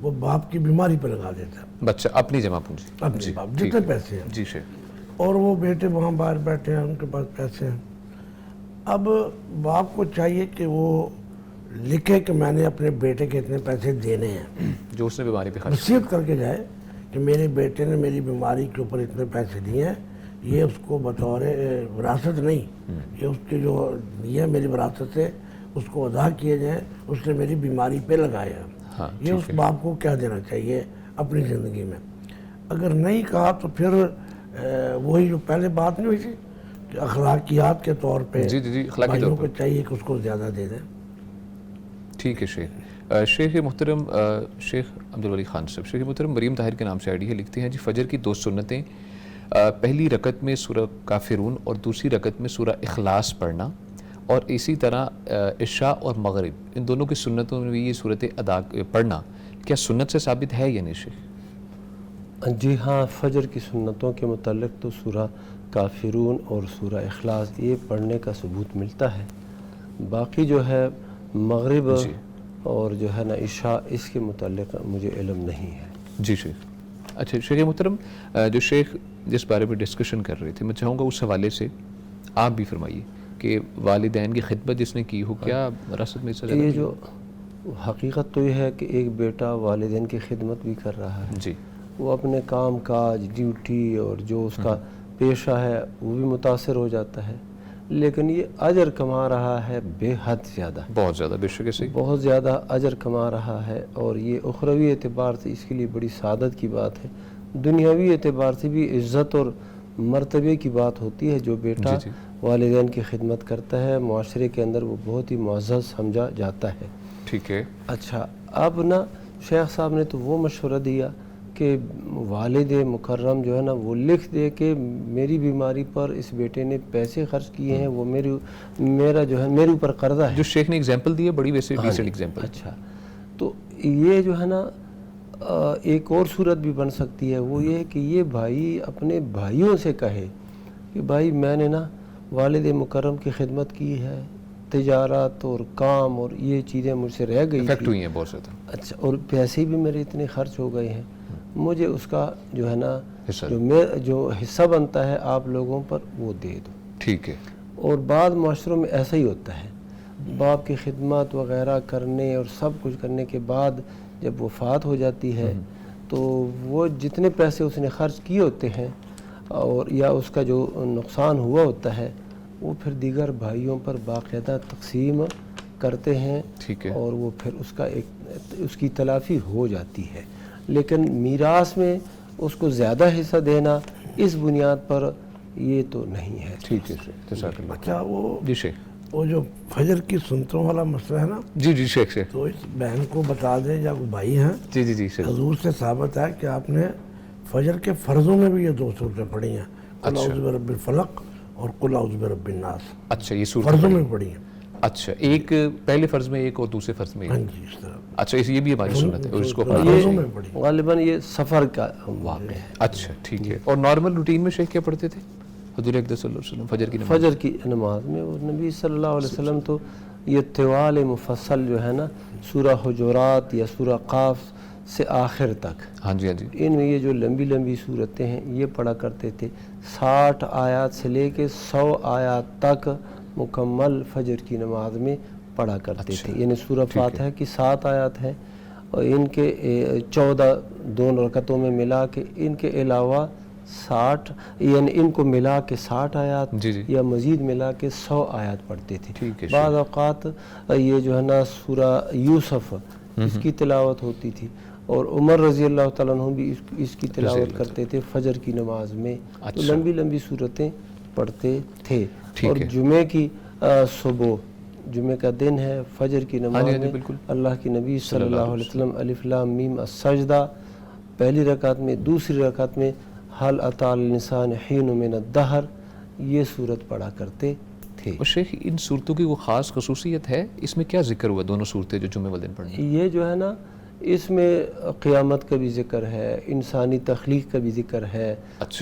وہ باپ کی بیماری پہ لگا دیتا ہے. بچہ اپنی جمع پونجی, اپنے باپ جتنے پیسے ہیں, جی شیخ, اور وہ بیٹے وہاں باہر بیٹھے ہیں, ان کے پاس پیسے ہیں. اب باپ کو چاہیے کہ وہ لکھے کہ میں نے اپنے بیٹے کے اتنے پیسے دینے ہیں, جو اس نے بیماری پہ خرچ, وصیت کر کے جائے کہ میرے بیٹے نے میری بیماری کے اوپر اتنے پیسے دیے ہیں, یہ اس کو بطور وراثت نہیں, یہ اس کے جو دیے میری وراثت سے اس کو ادا کیے جائیں, اس نے میری بیماری پہ لگایا. یہ اس باپ کو کیا دینا چاہیے اپنی زندگی میں. اگر نہیں کہا تو پھر وہی جو پہلے بات نہیں ہوئی تھی کہ اخلاقیات کے طور پہ بھائیوں کو چاہیے کہ اس کو زیادہ دے دیں. ٹھیک ہے شیخ. شیخ محترم شیخ عبدالولی خان صاحب, شیخ محترم مریم طاہر کے نام سے آئی ڈی ہے, لکھتے ہیں جی فجر کی 2 سنتیں, پہلی رکعت میں سورہ کافرون اور دوسری رکعت میں سورہ اخلاص پڑھنا, اور اسی طرح عشاء اور مغرب ان دونوں کی سنتوں میں بھی یہ صورت ادا پڑھنا کیا سنت سے ثابت ہے یا نہیں شیخ؟ جی ہاں, فجر کی سنتوں کے متعلق تو سورہ کافرون اور سورہ اخلاص یہ پڑھنے کا ثبوت ملتا ہے. باقی جو ہے مغرب اور جو ہے نا عشاء, اس کے متعلق مجھے علم نہیں ہے. جی شیخ. اچھا شیخ محترم, جو شیخ جس بارے میں ڈسکشن کر رہے تھے, میں چاہوں گا اس حوالے سے آپ بھی فرمائیے کہ والدین کی خدمت جس نے کی ہو کیا وراثت میں حصہ؟ یہ جو حقیقت تو یہ ہے کہ ایک بیٹا والدین کی خدمت بھی کر رہا ہے, جی, وہ اپنے کام کاج, ڈیوٹی اور جو اس کا پیشہ ہے وہ بھی متاثر ہو جاتا ہے, لیکن یہ اجر کما رہا ہے بے حد زیادہ, بہت زیادہ, بے شک سے بہت زیادہ اجر کما رہا ہے, اور یہ اخروی اعتبار سے اس کے لیے بڑی سعادت کی بات ہے. دنیاوی اعتبار سے بھی عزت اور مرتبے کی بات ہوتی ہے. جو بیٹا والدین کی خدمت کرتا ہے معاشرے کے اندر وہ بہت ہی معزز سمجھا جاتا ہے. ٹھیک ہے. اچھا, اب نا شیخ صاحب نے تو وہ مشورہ دیا کہ والد مکرم جو ہے نا وہ لکھ دے کہ میری بیماری پر اس بیٹے نے پیسے خرچ کیے ہیں, وہ میرا جو ہے میرے اوپر قرضہ ہے. جو شیخ نے اگزامپل دی ہے بڑی ویسے ڈیسنٹ اگزامپل. اچھا, تو یہ جو ہے نا ایک اور صورت بھی بن سکتی ہے, وہ یہ کہ یہ بھائی اپنے بھائیوں سے کہے کہ بھائی میں نے نا والد مکرم کی خدمت کی ہے, تجارت اور کام اور یہ چیزیں مجھ سے رہ گئی افیکٹ ہوئی ہیں بہت زیادہ. اچھا, اور پیسے بھی میرے اتنے خرچ ہو گئے ہیں, مجھے اس کا جو ہے نا جو حصہ بنتا ہے آپ لوگوں پر وہ دے دو. ٹھیک ہے. اور بعض معاشروں میں ایسا ہی ہوتا ہے, باپ کی خدمت وغیرہ کرنے اور سب کچھ کرنے کے بعد جب وفات ہو جاتی ہے تو وہ جتنے پیسے اس نے خرچ کیے ہوتے ہیں اور یا اس کا جو نقصان ہوا ہوتا ہے وہ پھر دیگر بھائیوں پر باقاعدہ تقسیم کرتے ہیں. ٹھیک ہے. اور وہ پھر اس کی تلافی ہو جاتی ہے. لیکن میراث میں اس کو زیادہ حصہ دینا اس بنیاد پر یہ تو نہیں ہے. ٹھیک ہے. اچھا, وہ جی شیخ, وہ جو فجر کی سنتوں والا مسئلہ ہے نا, جی جی شیخ سے تو اس بہن کو بتا دیں یا وہ بھائی ہیں, جی جی جی حضور سے ثابت ہے کہ آپ نے فجر کے فرضوں میں بھی یہ 2 صورتیں پڑھی ہیں, قل اعوذ برب الفلق اور قل اعوذ برب الناس. اچھا, یہ صورت فرضوں میں پڑھی ہیں. اچھا, ایک پہلے فرض میں ایک اور دوسرے فرض میں ایک. ہاں جی, اس طرح. اچھا, یہ بھی ہماری سنت ہے اور اس کو غالباً یہ سفر کا واقع ہے. اچھا ٹھیک ہے. اور نارمل روٹین میں شیخ کیا پڑھتے تھے حضور اقدس صلی اللہ علیہ وسلم فجر کی نماز میں؟ اور نبی صلی اللہ علیہ وسلم تو یہ طوال مفصل جو ہے نا سورہ حجرات یا سورہ قاف سے آخر تک, ہاں جی ہاں جی, ان میں یہ جو لمبی لمبی صورتیں ہیں یہ پڑھا کرتے تھے. 60 آیات سے لے کے 100 آیات تک مکمل فجر کی نماز میں پڑھا کرتے تھے. یعنی سورہ فاتحہ کی 7 آیات ہیں اور ان کے 14 2 رکعتوں میں ملا کے, ان کے علاوہ 60 یعنی ان کو ملا کے 60 آیات یا مزید ملا کے 100 آیات پڑھتے تھے. بعض اوقات یہ جو ہے نا سورہ یوسف اس کی تلاوت ہوتی تھی, اور عمر رضی اللہ تعالیٰ عنہ بھی اس کی تلاوت کرتے تھے فجر کی نماز میں، تو لمبی لمبی صورتیں پڑھتے تھے۔ اور جمعے کی صبح، جمعے کا دن ہے، فجر کی نماز میں اللہ کی نبی صلی اللہ علیہ وسلم الف لام میم السجدہ پہلی رکعت میں، دوسری رکعت میں حل اتی علی الانسان حین من الدہر، یہ صورت پڑھا کرتے تھے۔ اور شیخ ان صورتوں کی وہ خاص خصوصیت ہے، اس میں کیا ذکر ہوا دونوں صورتیں جو جمعے والے دن پڑھنی؟ یہ جو ہے نا، اس میں قیامت کا بھی ذکر ہے، انسانی تخلیق کا بھی ذکر ہے،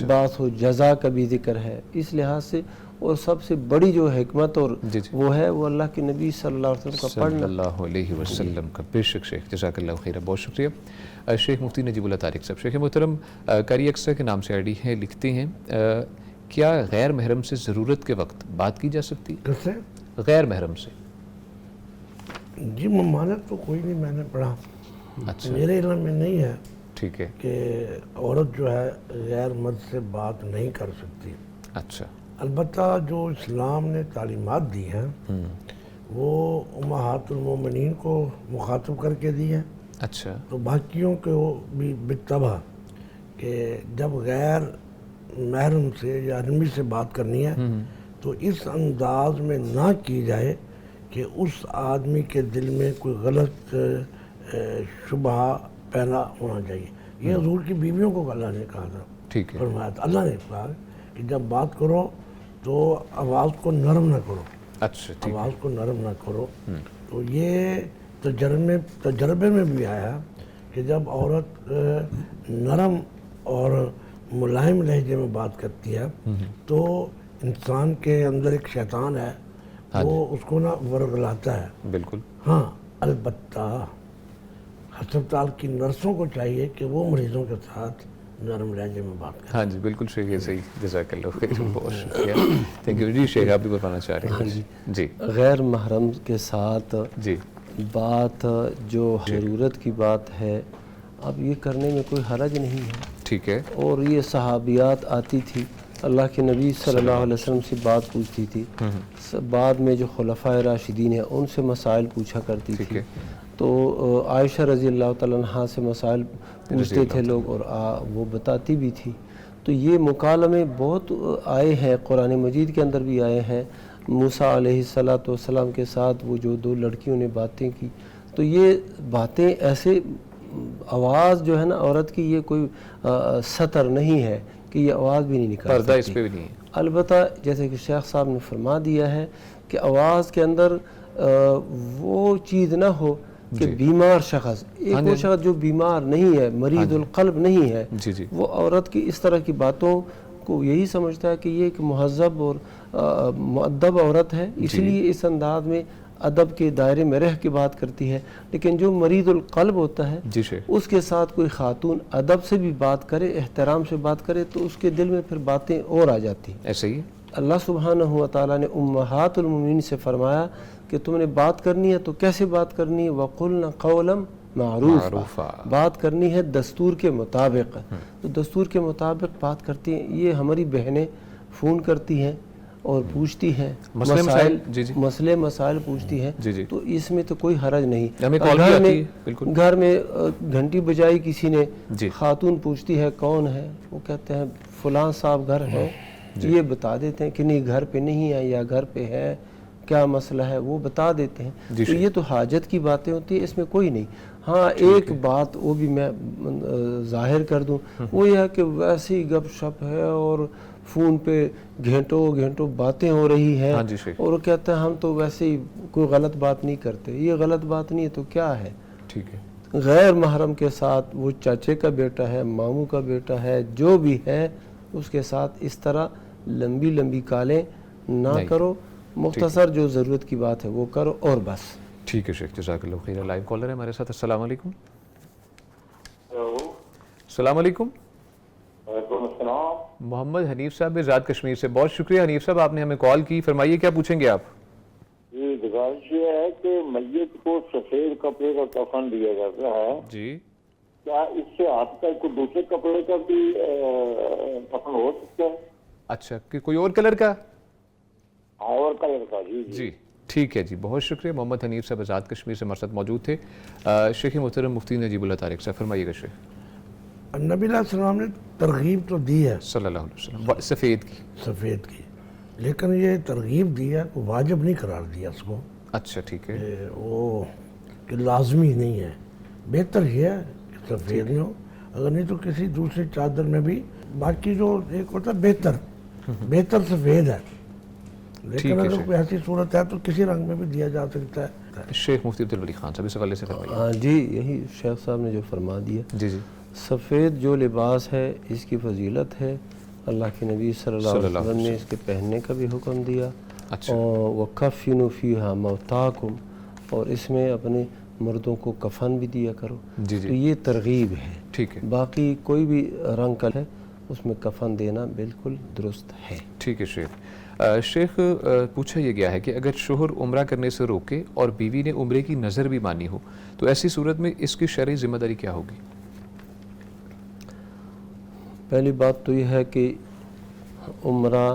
بعث و جزا کا بھی ذکر ہے، اس لحاظ سے۔ اور سب سے بڑی جو حکمت اور وہ ہے وہ اللہ کے نبی صلی اللہ علیہ وسلم کا پڑھنا، صلی اللہ علیہ وسلم کا۔ بے شک شیخ، جزاک اللہ خیر، بہت شکریہ۔ شیخ مفتی نجیب اللہ طارق صاحب، شیخ محترم قاری اکثر کے نام سے آئی ڈی ہے، لکھتے ہیں کیا غیر محرم سے ضرورت کے وقت بات کی جا سکتی؟ کس سے؟ غیر محرم سے۔ جی ممانعت تو کوئی نہیں میں نے پڑھا، میرے علم میں نہیں ہے ٹھیک ہے کہ عورت جو ہے غیر مرد سے بات نہیں کر سکتی۔ اچھا، البتہ جو اسلام نے تعلیمات دی ہیں وہ امہات المومنین کو مخاطب کر کے دی ہیں، اچھا، تو باقیوں کو بھی بالطبع کہ جب غیر محرم سے یا آدمی سے بات کرنی ہے تو اس انداز میں نہ کی جائے کہ اس آدمی کے دل میں کوئی غلط شبہ پیدا ہونا چاہیے۔ یہ حضور کی بیویوں کو اللہ نے کہا تھا، ٹھیک ہے، فرمایا تھا، اللہ نے کہا کہ جب بات کرو تو آواز کو نرم نہ کرو، اچھا، آواز کو نرم نہ کرو۔ تو یہ تجربے میں بھی آیا کہ جب عورت نرم اور ملائم لہجے میں بات کرتی ہے تو انسان کے اندر ایک شیطان ہے، وہ اس کو نہ ورگلاتا ہے۔ بالکل، ہاں، البتہ ہسپتال کی نرسوں کو چاہیے کہ وہ مریضوں کے ساتھ نرم لہجے میں بات کریں۔ ہاں جی بالکل شیخ، یہ صحیح، جزاک اللہ خیر، بہت شکریہ، تھینک یو۔ جی شیخ آپ بھی بتانا چاہ رہے ہیں؟ جی، غیر محرم کے ساتھ جی بات جو ضرورت کی بات ہے، اب یہ کرنے میں کوئی حرج نہیں ہے، ٹھیک ہے، اور یہ صحابیات آتی تھی اللہ کے نبی صلی اللہ علیہ وسلم سے بات پوچھتی تھی، بعد میں جو خلفائے راشدین ہیں ان سے مسائل پوچھا کرتی تھی، تو عائشہ رضی اللہ تعالیٰ عنہ سے مسائل پوچھتے تھے لوگ اور وہ بتاتی بھی تھی۔ تو یہ مکالمے بہت آئے ہیں، قرآن مجید کے اندر بھی آئے ہیں، موسیٰ علیہ السلام کے ساتھ وہ جو دو لڑکیوں نے باتیں کی، تو یہ باتیں ایسے آواز جو ہے نا عورت کی، یہ کوئی سطر نہیں ہے کہ یہ آواز بھی نہیں نکال سکتی، پردہ اس پہ بھی نہیں ہے۔ البتہ جیسے کہ شیخ صاحب نے فرما دیا ہے کہ آواز کے اندر وہ چیز نہ ہو کہ بیمار شخص، ایک وہ شخص جو بیمار نہیں ہے، مریض القلب نہیں ہے، وہ عورت کی اس طرح کی باتوں کو یہی سمجھتا ہے کہ یہ ایک مہذب اور مؤدب عورت ہے، اس لیے اس انداز میں ادب کے دائرے میں رہ کے بات کرتی ہے۔ لیکن جو مریض القلب ہوتا ہے اس کے ساتھ کوئی خاتون ادب سے بھی بات کرے، احترام سے بات کرے، تو اس کے دل میں پھر باتیں اور آ جاتی ہیں۔ ایسے ہی اللہ سبحانہ و تعالیٰ نے امہات المومنین سے فرمایا کہ تم نے بات کرنی ہے تو کیسے بات کرنی ہے، وَقُلْنَ قَوْلًا معروفا، بات کرنی ہے دستور کے مطابق، تو دستور کے مطابق بات کرتی ہیں۔ یہ ہماری بہنیں فون کرتی ہیں اور پوچھتی ہیں مسئلے مسائل پوچھتی ہیں، تو اس میں تو کوئی حرج نہیں۔ گھر میں گھنٹی بجائی کسی نے، خاتون پوچھتی ہے کون ہے، وہ کہتے ہیں فلاں صاحب گھر ہے، یہ بتا دیتے ہیں کہ نہیں گھر پہ نہیں ہے یا گھر پہ ہے، کیا مسئلہ ہے وہ بتا دیتے ہیں۔ تو یہ تو حاجت کی باتیں ہوتی ہیں، اس میں کوئی نہیں۔ ہاں ایک بات وہ بھی میں ظاہر کر دوں، وہ یہ ہے کہ ویسی گپ شپ ہے اور فون پہ گھنٹوں گھنٹوں باتیں ہو رہی ہیں، اور وہ کہتا ہے ہم تو ویسے ہی کوئی غلط بات نہیں کرتے۔ یہ غلط بات نہیں ہے تو کیا ہے؟ ٹھیک ہے، غیر محرم کے ساتھ، وہ چاچے کا بیٹا ہے، ماموں کا بیٹا ہے، جو بھی ہے، اس کے ساتھ اس طرح لمبی لمبی کالیں نہ کرو، مختصر جو ضرورت کی بات ہے وہ کرو اور بس۔ ٹھیک ہے شیخ، جزاک اللہ خیر۔ لائیو کالر ہے ہمارے ساتھ، السلام علیکم۔ السلام علیکم۔ وعلیکم السلام۔ محمد حنیف صاحب آزاد کشمیر سے، بہت شکریہ حنیف صاحب، آپ نے ہمیں کال کی، فرمائیے کیا پوچھیں گے آپ؟ جی گزارش یہ ہے کہ میت کو سفید کپڑے کا کفن دیا جاتا ہے، جی کیا اس سے آپ کا کوئی دوسرے کپڑے کا بھی کفن ہو سکتا ہے؟ اچھا، کہ کوئی اور کلر کا؟ اور کلر کا؟ جی جی ٹھیک ہے جی، بہت شکریہ. محمد حنیف صاحب آزاد کشمیر سے ہمارے ساتھ موجود تھے. شیخ محترم مفتی نجیب اللہ طارق صاحب فرمائیے گا شیخ. نبی علیہ السلام نے ترغیب تو دی ہے صلی اللہ علیہ وسلم سفید کی. سفید کی، لیکن یہ ترغیب دی ہے، واجب نہیں قرار دیا اس کو اچھا ٹھیک ہے. کہ وہ کہ لازمی نہیں ہے. بہتر یہ ہے کہ سفید نہیں ہو، اگر نہیں تو کسی دوسری چادر میں بھی. باقی جو ایک ہوتا ہے بہتر سفید ہے، لیکن اگر کوئی ایسی صورت ہے تو کسی رنگ میں بھی دیا جا سکتا ہے. شیخ مفتی عبدالولی خان صاحب اس حوالے سے فرمائیے. ہاں جی، یہی شیخ صاحب نے جو فرما دیا. جی جی. سفید جو لباس ہے اس کی فضیلت ہے، اللہ کے نبی صلی اللہ علیہ وسلم نے اس کے پہننے کا بھی حکم دیا. اچھا. وَكَفِّنُوا فِيهَا مَوْتَاكُمْ، اور اس میں اپنے مردوں کو کفن بھی دیا کرو. جی جی. تو یہ ترغیب ہے. ٹھیک ہے. باقی کوئی بھی رنگ کا ہے اس میں کفن دینا بالکل درست ہے. ٹھیک ہے شیخ. شیخ پوچھا یہ گیا ہے کہ اگر شوہر عمرہ کرنے سے روکے اور بیوی نے عمرے کی نظر بھی مانی ہو تو ایسی صورت میں اس کی شرعی ذمہ داری کیا ہوگی؟ پہلی بات تو یہ ہے کہ عمرہ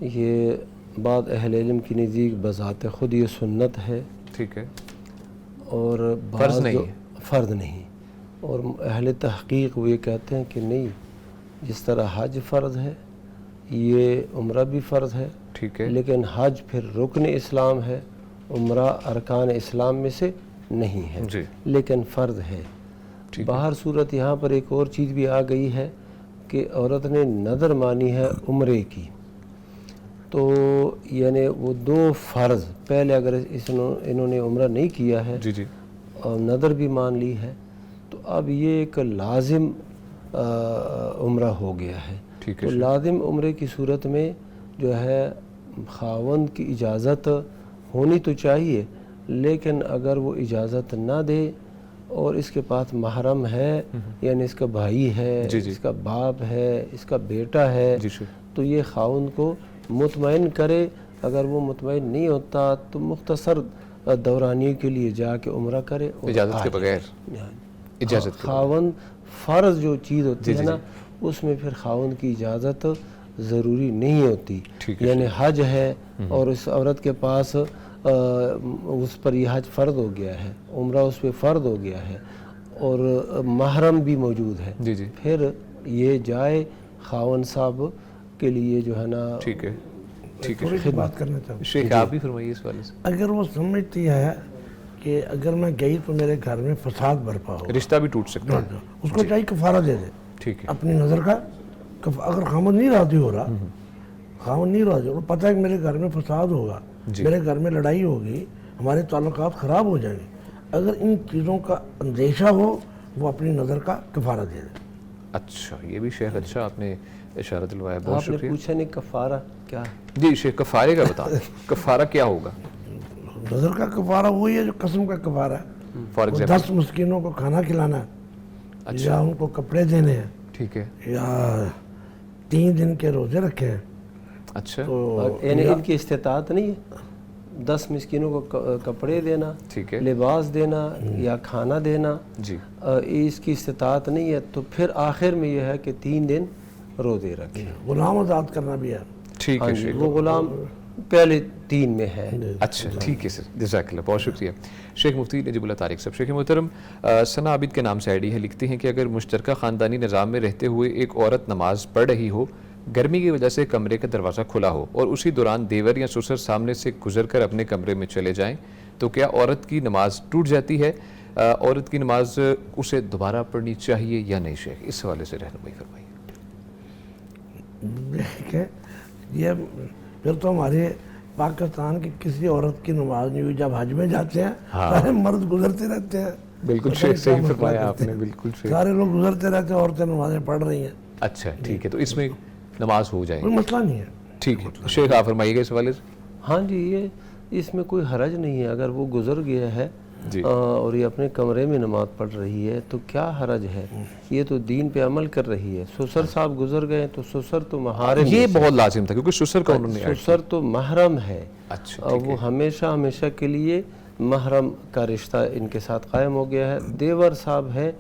یہ بعض اہل علم کی نزدیک بذات خود یہ سنت ہے. ٹھیک ہے. اور فرض نہیں ہے. فرض نہیں. اور اہل تحقیق وہ یہ کہتے ہیں کہ نہیں، جس طرح حج فرض ہے یہ عمرہ بھی فرض ہے. ٹھیک ہے. لیکن حج پھر رکن اسلام ہے، عمرہ ارکان اسلام میں سے نہیں ہے. جی. لیکن فرض ہے. باہر صورت یہاں پر ایک اور چیز بھی آ گئی ہے کہ عورت نے نظر مانی ہے عمرے کی، تو یعنی وہ دو فرض، پہلے اگر انہوں نے عمرہ نہیں کیا ہے جی جی اور نظر بھی مان لی ہے تو اب یہ ایک لازم عمرہ ہو گیا ہے. تو لازم عمرے کی صورت میں جو ہے خاوند کی اجازت ہونی تو چاہیے، لیکن اگر وہ اجازت نہ دے اور اس کے پاس محرم ہے، یعنی اس کا بھائی ہے، اس کا باپ ہے، اس کا بیٹا ہے، تو یہ خاوند کو مطمئن کرے. اگر وہ مطمئن نہیں ہوتا تو مختصر دورانی کے لیے جا کے عمرہ کرے اجازت کے بغیر. اجازت خاوند فرض جو چیز ہوتی ہے نا اس میں پھر خاوند کی اجازت ضروری نہیں ہوتی. یعنی حج ہے اور اس عورت کے پاس اس پر یہ حج فرض ہو گیا ہے، عمرہ اس پہ فرض ہو گیا ہے اور محرم بھی موجود ہے، پھر یہ جائے خاوند صاحب کے لیے جو ہے نا. ٹھیک ہے. ٹھیک ہے. تھوڑی بات کرنا چاہوں گا. شیخ آپ بھی فرمائیے اس والے سے. اگر وہ سمجھتی ہے کہ اگر میں گئی تو میرے گھر میں فساد برپا ہو، رشتہ بھی ٹوٹ سکتا ہے، اس کو چاہیے کفارہ دے دے. ٹھیک ہے. اپنی نظر کا اگر خاوند نہیں راضی ہو رہا، خاوند نہیں راضی ہو رہا، پتہ ہے کہ میرے گھر میں فساد ہوگا، میرے گھر میں لڑائی ہوگی، ہمارے تعلقات خراب ہو جائیں گے، اگر ان چیزوں کا اندیشہ ہو وہ اپنی نظر کا کفارہ دے دے. اچھا، یہ بھی شیخ اچھا آپ نے اشارہ دلوایا، بہت شکریہ. آپ نے پوچھا نہیں کفارہ کیا؟ جی شیخ کفارے کا بتا دیں. کفارہ کیا ہوگا؟ نظر کا کفارہ وہی ہے جو قسم کا کفارہ ہے. فار ایگزامپل 10 مسکینوں کو کھانا کھلانا ہے، یا ان کو کپڑے دینے ہیں. ٹھیک ہے. یا 3 دن کے روزے رکھے ہیں. اچھا. یعنی ان کی استطاعت نہیں ہے 10 مسکینوں کو کپڑے دینا، لباس دینا یا کھانا دینا، اس کی استطاعت نہیں ہے، تو پھر آخر میں یہ ہے کہ 3 دن روزے رکھیں. غلام آزاد کرنا بھی ہے. ٹھیک ہے شیخ. وہ غلام پہلے 3 میں ہے. اچھا ٹھیک ہے سر، جزاک اللہ، بہت شکریہ. شیخ مفتی نجیب اللہ طارق صاحب. شیخ محترم ثنا عابد کے نام سے آئی ڈی ہے، لکھتی ہیں کہ اگر مشترکہ خاندانی نظام میں رہتے ہوئے ایک عورت نماز پڑھ رہی ہو، گرمی کی وجہ سے کمرے کا دروازہ کھلا ہو اور اسی دوران دیور یا سسر سامنے سے گزر کر اپنے کمرے میں چلے جائیں، تو کیا عورت کی نماز ٹوٹ جاتی ہے؟ عورت کی نماز اسے دوبارہ پڑھنی چاہیے یا نہیں شیخ؟ اس حوالے سے رہنمائی فرمائیے. یہ پھر تو ہمارے پاکستان کی کسی عورت کی نماز نہیں ہوئی. جب حج میں جاتے ہیں سارے مرد گزرتے رہتے ہیں. بالکل شیخ، صحیح فرمایا آپ نے، بالکل صحیح. سارے لوگ گزرتے رہتے ہیں، عورتیں نمازیں پڑھ رہی ہیں. اچھا ٹھیک ہے، تو اس میں نماز ہو جائے گی، کوئی مسئلہ نہیں ہے. ٹھیک ہے. شیخ آپ فرمائیے گا اس حوالے سے. ہاں جی، یہ اس میں کوئی حرج نہیں ہے. اگر وہ گزر گیا ہے اور یہ اپنے کمرے میں نماز پڑھ رہی ہے تو کیا حرج ہے؟ یہ تو دین پہ عمل کر رہی ہے. سسر صاحب گزر گئے تو سسر تو محرم، یہ بہت لازم تھا کیونکہ سسر کا انہوں نے، سسر تو محرم ہے. اچھا، وہ ہمیشہ کے لیے محرم کا رشتہ ان کے ساتھ قائم ہو گیا ہے. دیور صاحب ہے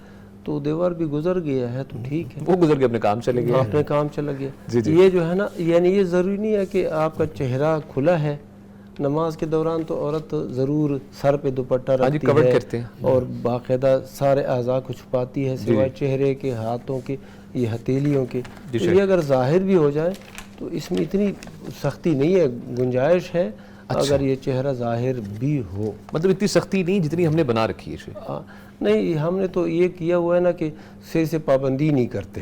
تو دیور بھی گزر گیا ہے تو ٹھیک ہے، وہ گزر کے اپنے کام چلے گئے، اپنے کام چلا گیا. یہ جو ہے نا، یعنی یہ ضروری نہیں ہے کہ آپ کا چہرہ کھلا ہے نماز کے دوران تو عورت ضرور سر پہ دوپٹہ ہاں جی، رکھتی covered ہے کرتے ہیں اور باقاعدہ سارے اعضاء کو چھپاتی ہے سوائے چہرے کے، ہاتھوں کے، یہ ہتھیلیوں کے. تو یہ اگر ظاہر بھی ہو جائے تو اس میں اتنی سختی نہیں ہے، گنجائش ہے اگر یہ چہرہ ظاہر بھی ہو. مطلب اتنی سختی نہیں جتنی ہم نے بنا رکھی ہے. نہیں، ہم نے تو یہ کیا ہوا ہے نا کہ سے پابندی نہیں کرتے،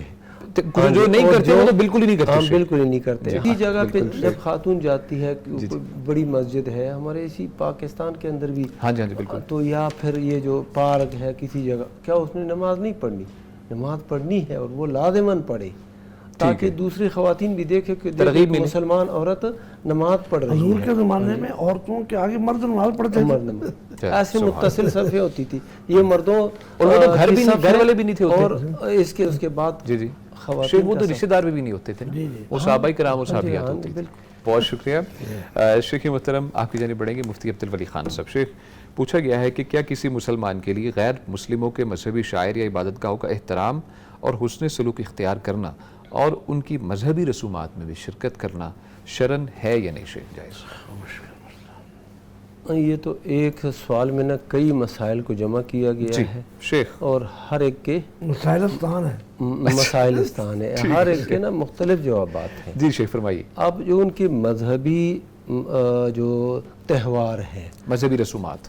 جو نہیں کرتے وہ تو بالکل ہی نہیں کرتے. ہاں بالکل ہی نہیں کرتے. اسی جگہ پہ جب خاتون جاتی ہے، کوئی بڑی مسجد ہے ہمارے اسی پاکستان کے اندر بھی، ہاں جی بالکل، تو یا پھر یہ جو پارک ہے کسی جگہ، کیا اس نے نماز نہیں پڑھنی؟ نماز پڑھنی ہے اور وہ لازماً پڑھے تاکہ دوسری خواتین بھی دیکھیں کہ مسلمان عورت نماز پڑھ رہی ہے. حضور کے زمانے میں عورتوں کے آگے مرد نماز پڑھتے تھے، ایسے متصل صفیں ہوتی تھی. یہ مردوں اور وہ تو گھر والے بھی نہیں تھے اور اس کے بعد جی خواتین، وہ تو رشتہ دار بھی نہیں ہوتے تھے، وہ صحابہ کرام اور صحابیات ہوتے تھے. بہت شکریہ. شیخ محترم آپ کی جانب بڑھیں گے مفتی عبدالولی خان صاحب. شیخ، پوچھا گیا ہے کہ کیا کسی مسلمان کے لیے غیر مسلموں کے مذہبی شاعر یا عبادت گاہوں کا احترام اور حسن سلوک اختیار کرنا اور ان کی مذہبی رسومات میں بھی شرکت کرنا شرعن ہے یا نہیں شیخ جائز؟ یہ تو ایک سوال میں نے کئی مسائل کو جمع کیا گیا ہے شیخ، اور ہر ایک کے مسائلستان ہے، مسائلستان ہے، ہر ایک کے نا مختلف جوابات ہیں. جی شیخ فرمائیے. اب جو ان کی مذہبی جو تہوار ہیں، مذہبی رسومات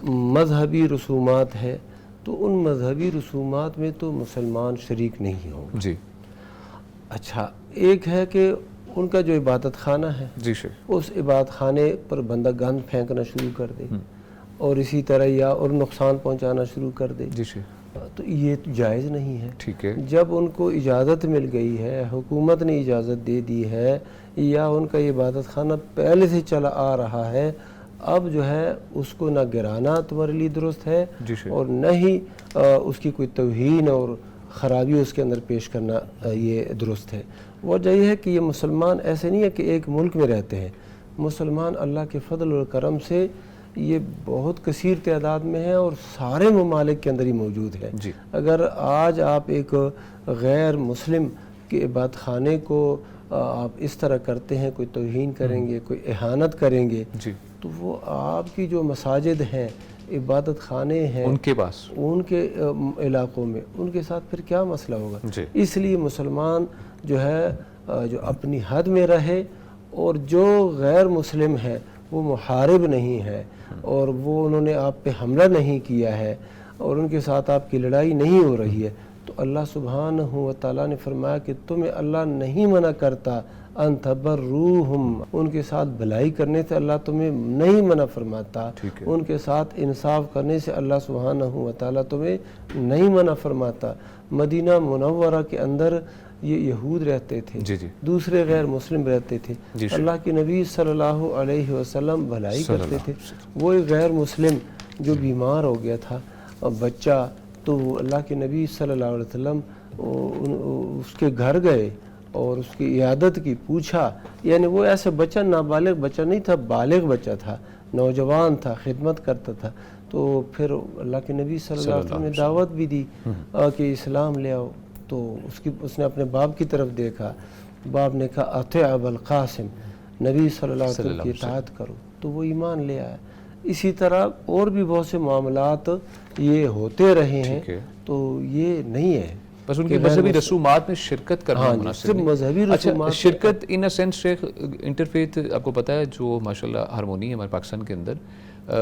ہے، تو ان مذہبی رسومات میں تو مسلمان شریک نہیں ہوں. جی اچھا، ایک ہے کہ ان کا جو عبادت خانہ ہے، جی شیخ، اس عبادت خانے پر بندہ گند پھینکنا شروع کر دے اور اسی طرح یا اور نقصان پہنچانا شروع کر دے، جی شیخ، تو یہ تو جائز نہیں ہے. ٹھیک ہے. جب ان کو اجازت مل گئی ہے، حکومت نے اجازت دے دی ہے، یا ان کا عبادت خانہ پہلے سے چلا آ رہا ہے، اب جو ہے اس کو نہ گرانا تمہارے لیے درست ہے اور نہ ہی اس کی کوئی توہین اور خرابی اس کے اندر پیش کرنا یہ درست ہے. وجہ یہ ہے کہ یہ مسلمان ایسے نہیں ہے کہ ایک ملک میں رہتے ہیں. مسلمان اللہ کے فضل و کرم سے یہ بہت کثیر تعداد میں ہے اور سارے ممالک کے اندر ہی موجود ہے. اگر آج آپ ایک غیر مسلم کے عبادت خانے کو آپ اس طرح کرتے ہیں، کوئی توہین کریں گے، کوئی اہانت کریں گے، تو وہ آپ کی جو مساجد ہیں، عبادت خانے ہیں، ان کے علاقوں میں ان کے ساتھ پھر کیا مسئلہ ہوگا؟ اس لیے مسلمان جو ہے جو اپنی حد میں رہے، اور جو غیر مسلم ہے وہ محارب نہیں ہے اور وہ انہوں نے آپ پہ حملہ نہیں کیا ہے اور ان کے ساتھ آپ کی لڑائی نہیں ہو رہی ہے، تو اللہ سبحانہ و تعالیٰ نے فرمایا کہ تمہیں اللہ نہیں منع کرتا ان تبروہم، ان کے ساتھ بھلائی کرنے سے اللہ تمہیں نہیں منع فرماتا، ان کے ساتھ انصاف کرنے سے اللہ سبحانہ و تعالیٰ تمہیں نہیں منع فرماتا. مدینہ منورہ کے اندر یہ یہود رہتے تھے، دوسرے غیر مسلم رہتے تھے. اللہ کے نبی صلی اللہ علیہ وسلم بھلائی کرتے تھے. وہ ایک غیر مسلم جو بیمار ہو گیا تھا بچہ، تو اللہ کے نبی صلی اللہ علیہ وسلم اس کے گھر گئے اور اس کی عیادت کی، پوچھا. یعنی وہ ایسے بچہ، نابالغ بچہ نہیں تھا، بالغ بچہ تھا، نوجوان تھا، خدمت کرتا تھا. تو پھر اللہ کے نبی صلی اللہ علیہ وسلم نے دعوت بھی دی کہ اسلام لے آؤ. تو اس نے اپنے باپ کی طرف دیکھا، باپ نے کہا اطیع ابا القاسم، نبی صلی اللہ علیہ وسلم کی اطاعت کرو، تو وہ ایمان لے آیا. اسی طرح اور بھی بہت سے معاملات یہ ہوتے رہے ہیں، تو یہ نہیں ہے بس ان کی مذہبی رسومات میں شرکت کرنا مناسب نہیں. مذہبی رسومات شرکت ان سینس شیخ انٹرفیتھ آپ کو پتہ ہے جو ماشاءاللہ ہارمونی ہے ہمارے پاکستان کے اندر،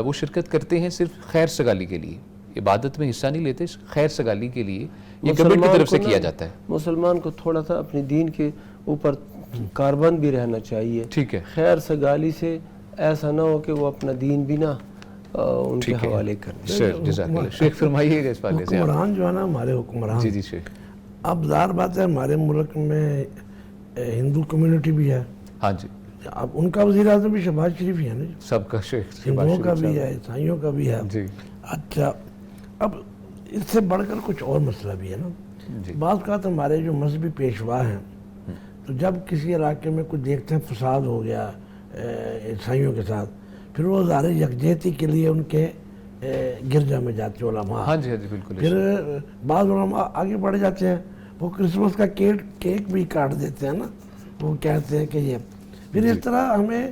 وہ شرکت کرتے ہیں صرف خیر سگالی کے لیے، عبادت میں حصہ نہیں لیتے، خیر سگالی کے لیے یہ گورنمنٹ کی طرف سے کیا جاتا ہے. مسلمان کو تھوڑا سا اپنی دین کے اوپر کاربند بھی رہنا چاہیے. ٹھیک ہے. خیر سگالی سے ایسا نہ ہو کہ وہ اپنا دین بھی نہ ان کے حوالے کر دیں. جزاک اللہ. شیخ فرمائیے گا اس بارے سے. حکمران جو ہے نا ہمارے حکمران، جی شیخ، اب ظاہر بات ہے ہمارے ملک میں ہندو کمیونٹی بھی ہے. ہاں جی. اب ان کا وزیر اعظم بھی شہباز شریف ہی ہے نا، سب کا شیخ، ہندوؤں کا بھی ہے، عیسائیوں کا بھی ہے. اچھا، اب اس سے بڑھ کر کچھ اور مسئلہ بھی ہے نا. بعض اوقات ہمارے جو مذہبی پیشوا ہیں، تو جب کسی علاقے میں کچھ دیکھتے ہیں فساد ہو گیا عیسائیوں کے ساتھ، پھر وہ ظاہر یکجہتی کے لیے ان کے گرجا میں جاتے علماء. ہاں جی بالکل. پھر بعض علماء آگے بڑھ جاتے ہیں، وہ کرسمس کا کیک بھی کاٹ دیتے ہیں نا، وہ کہتے ہیں کہ یہ. پھر اس طرح ہمیں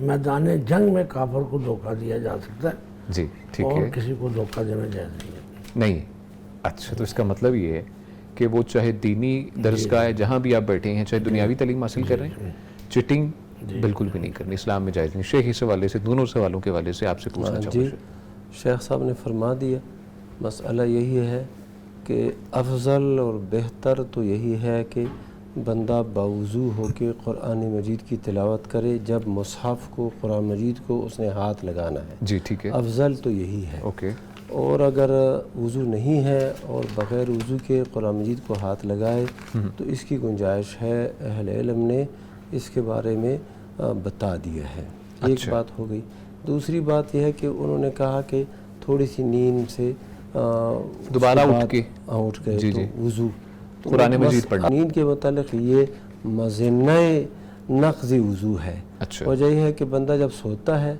میدان جنگ میں کافر کو دھوکہ دیا جا سکتا ہے جی ٹھیک اور ہے کسی کو دھوکہ دینا جائز نہیں ہے. نہیں. اچھا تو اس کا مطلب یہ ہے کہ وہ چاہے دینی درسگاہ ہے جہاں بھی آپ بیٹھے ہیں, چاہے دنیاوی تعلیم حاصل کر رہے ہیں, چٹنگ بالکل بھی نہیں کرنی, اسلام میں جائز نہیں. شیخ اس حوالے سے دونوں سوالوں کے حوالے سے آپ سے پوچھنا چاہوں جی شیخ صاحب نے فرما دیا. مسئلہ یہی ہے کہ افضل اور بہتر تو یہی ہے کہ بندہ باوضو ہو کے قرآن مجید کی تلاوت کرے جب مصحف کو, قرآن مجید کو اس نے ہاتھ لگانا ہے. جی ٹھیک ہے, افضل تو یہی ہے. اوکے. اور اگر وضو نہیں ہے اور بغیر وضو کے قرآن مجید کو ہاتھ لگائے تو اس کی گنجائش ہے, اہل علم نے اس کے بارے میں بتا دیا ہے. ایک بات ہو گئی. دوسری بات یہ ہے کہ انہوں نے کہا کہ تھوڑی سی نیند سے دوبارہ اٹھ گئے تو وضو, قرآن مجید پڑھنا. نیند کے متعلق یہ مظنہ نقض وضو ہے. وجہ یہ ہے کہ بندہ جب سوتا ہے,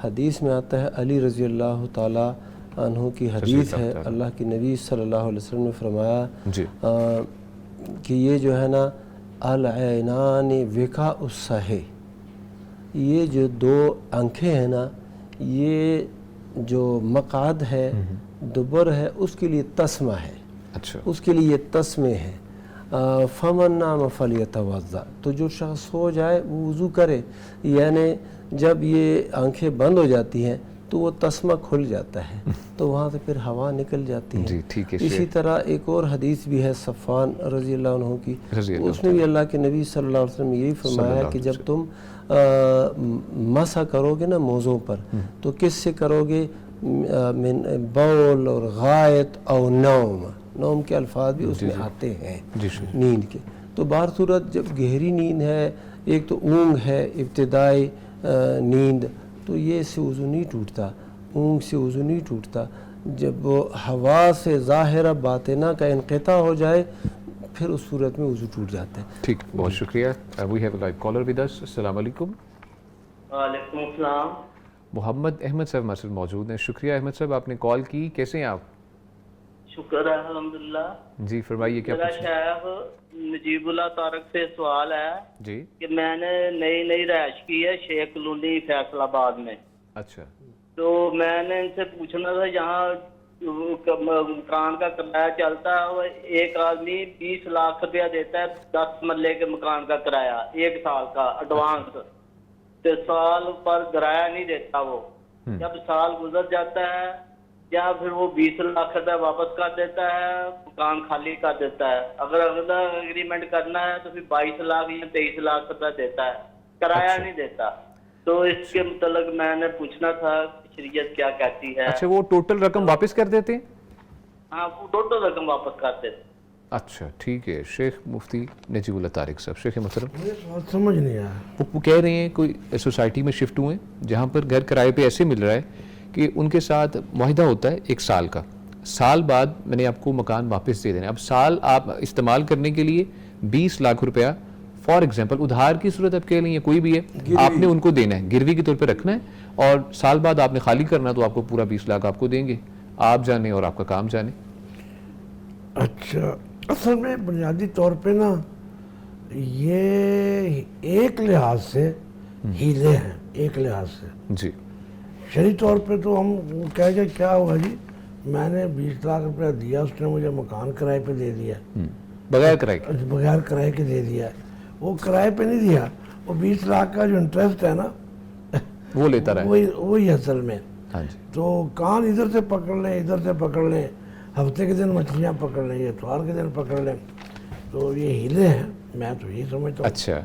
حدیث میں آتا ہے, علی رضی اللہ تعالی عنہ کی حدیث ہے, اللہ کی نبی صلی اللہ علیہ وسلم نے فرمایا کہ یہ جو ہے نا العینان وقاء الصحی, یہ جو دو آنکھیں ہیں نا یہ جو مقعد ہے, دبر ہے, اس کے لیے تسمہ ہے. اس کے لیے یہ تسمے ہیں. فمن نام فلیتوضا, تو جو شخص سو جائے وہ وضو کرے. یعنی جب یہ آنکھیں بند ہو جاتی ہیں تو وہ تسمہ کھل جاتا ہے تو وہاں سے پھر ہوا نکل جاتی ہے. اسی طرح ایک اور حدیث بھی ہے صفوان رضی اللہ عنہ کی, اس میں بھی اللہ کے نبی صلی اللہ علیہ وسلم یہی فرمایا کہ جب تم مسح کرو گے نا موزوں پر تو کس سے کرو گے؟ من بول اور غائط اور نوم. نوم کے الفاظ بھی اس میں آتے ہیں نیند کے. تو بہر صورت جب گہری نیند ہے, ایک تو اونگ ہے ابتدائی نیند, تو یہ اس سے وضو نہیں ٹوٹتا, اونگ سے وضو نہیں ٹوٹتا. جب وہ ہوا سے ظاہرہ باطنہ کا انقطاع ہو جائے پھر اس صورت میں وضو ٹوٹ جاتا ہے. ٹھیک, بہت شکریہ. We have a live caller with us. السلام علیکم. وعلیکم السلام. محمد احمد صاحب ہمارے ساتھ موجود ہیں. شکریہ احمد صاحب, آپ نے کال کی. کیسے ہیں آپ؟ شکر ہے الحمدللہ. جی فرمائیے کیا میرا شیخ نجیب اللہ طارق سے سوال ہے جی کہ میں نے نئی رہائش کی ہے شیخ کالونی فیصل آباد میں. اچھا. تو میں نے ان سے پوچھنا تھا یہاں مکان کا کرایہ چلتا ہے, وہ ایک آدمی 20 لاکھ روپیہ دیتا ہے 10 مرلے کے مکان کا کرایہ, 1 سال کا ایڈوانس, تو سال پر کرایہ نہیں دیتا. وہ جب سال گزر جاتا ہے یا پھر وہ 20 لاکھ روپے واپس کر دیتا ہے, مکان خالی کر دیتا ہے. اگر اگلا اگریمنٹ کرنا ہے تو پھر 22 لاکھ یا 23 لاکھ روپے دیتا ہے, کرایہ نہیں دیتا. تو اس کے متعلق میں نے پوچھنا تھا شریعت کیا کہتی ہے. اچھا, وہ ٹوٹل رقم واپس کر دیتے ہیں؟ ہاں, وہ ٹوٹل رقم واپس کر دیتے. اچھا ٹھیک ہے. شیخ مفتی نجیب اللہ طارق صاحب, شیخ محترم, سمجھ نہیں آیا. وہ کہہ رہے ہیں کوئی سوسائٹی میں شفٹ ہوئے جہاں پر گھر کرائے پہ ایسے مل رہا ہے کہ ان کے ساتھ معاہدہ ہوتا ہے 1 سال کا, سال بعد میں نے آپ کو مکان واپس دے دینا. اب سال آپ استعمال کرنے کے لیے 20 لاکھ روپیہ فار ایگزامپل ادھار کی صورت آپ کہہ لیں یا کوئی بھی ہے, آپ نے ان کو دینا ہے, گروی کے طور پہ رکھنا ہے, اور سال بعد آپ نے خالی کرنا تو آپ کو پورا 20 لاکھ آپ کو دیں گے, آپ جانے اور آپ کا کام جانے. اچھا, اصل میں بنیادی طور پہ نا یہ ایک لحاظ سے ہیلے ہیں, ایک لحاظ سے. جی شرعی طور پہ تو ہم کہہ گئے کیا ہوگا جی, میں نے 20 لاکھ روپیہ دیا, اس نے مجھے مکان کرائے پہ دے دیا, بغیر کرائے کے دے دیا. وہ کرائے پہ نہیں دیا, وہ 20 لاکھ کا جو انٹرسٹ ہے نا وہ لیتا رہا, وہی اصل میں. تو کان ادھر سے پکڑ لیں ادھر سے پکڑ لیں, ہفتے کے دن مچھلیاں پکڑ لیں, اتوار کے دن پکڑ لیں, تو یہ ہیلے ہیں. میں تو یہی سمجھتا ہوں. اچھا,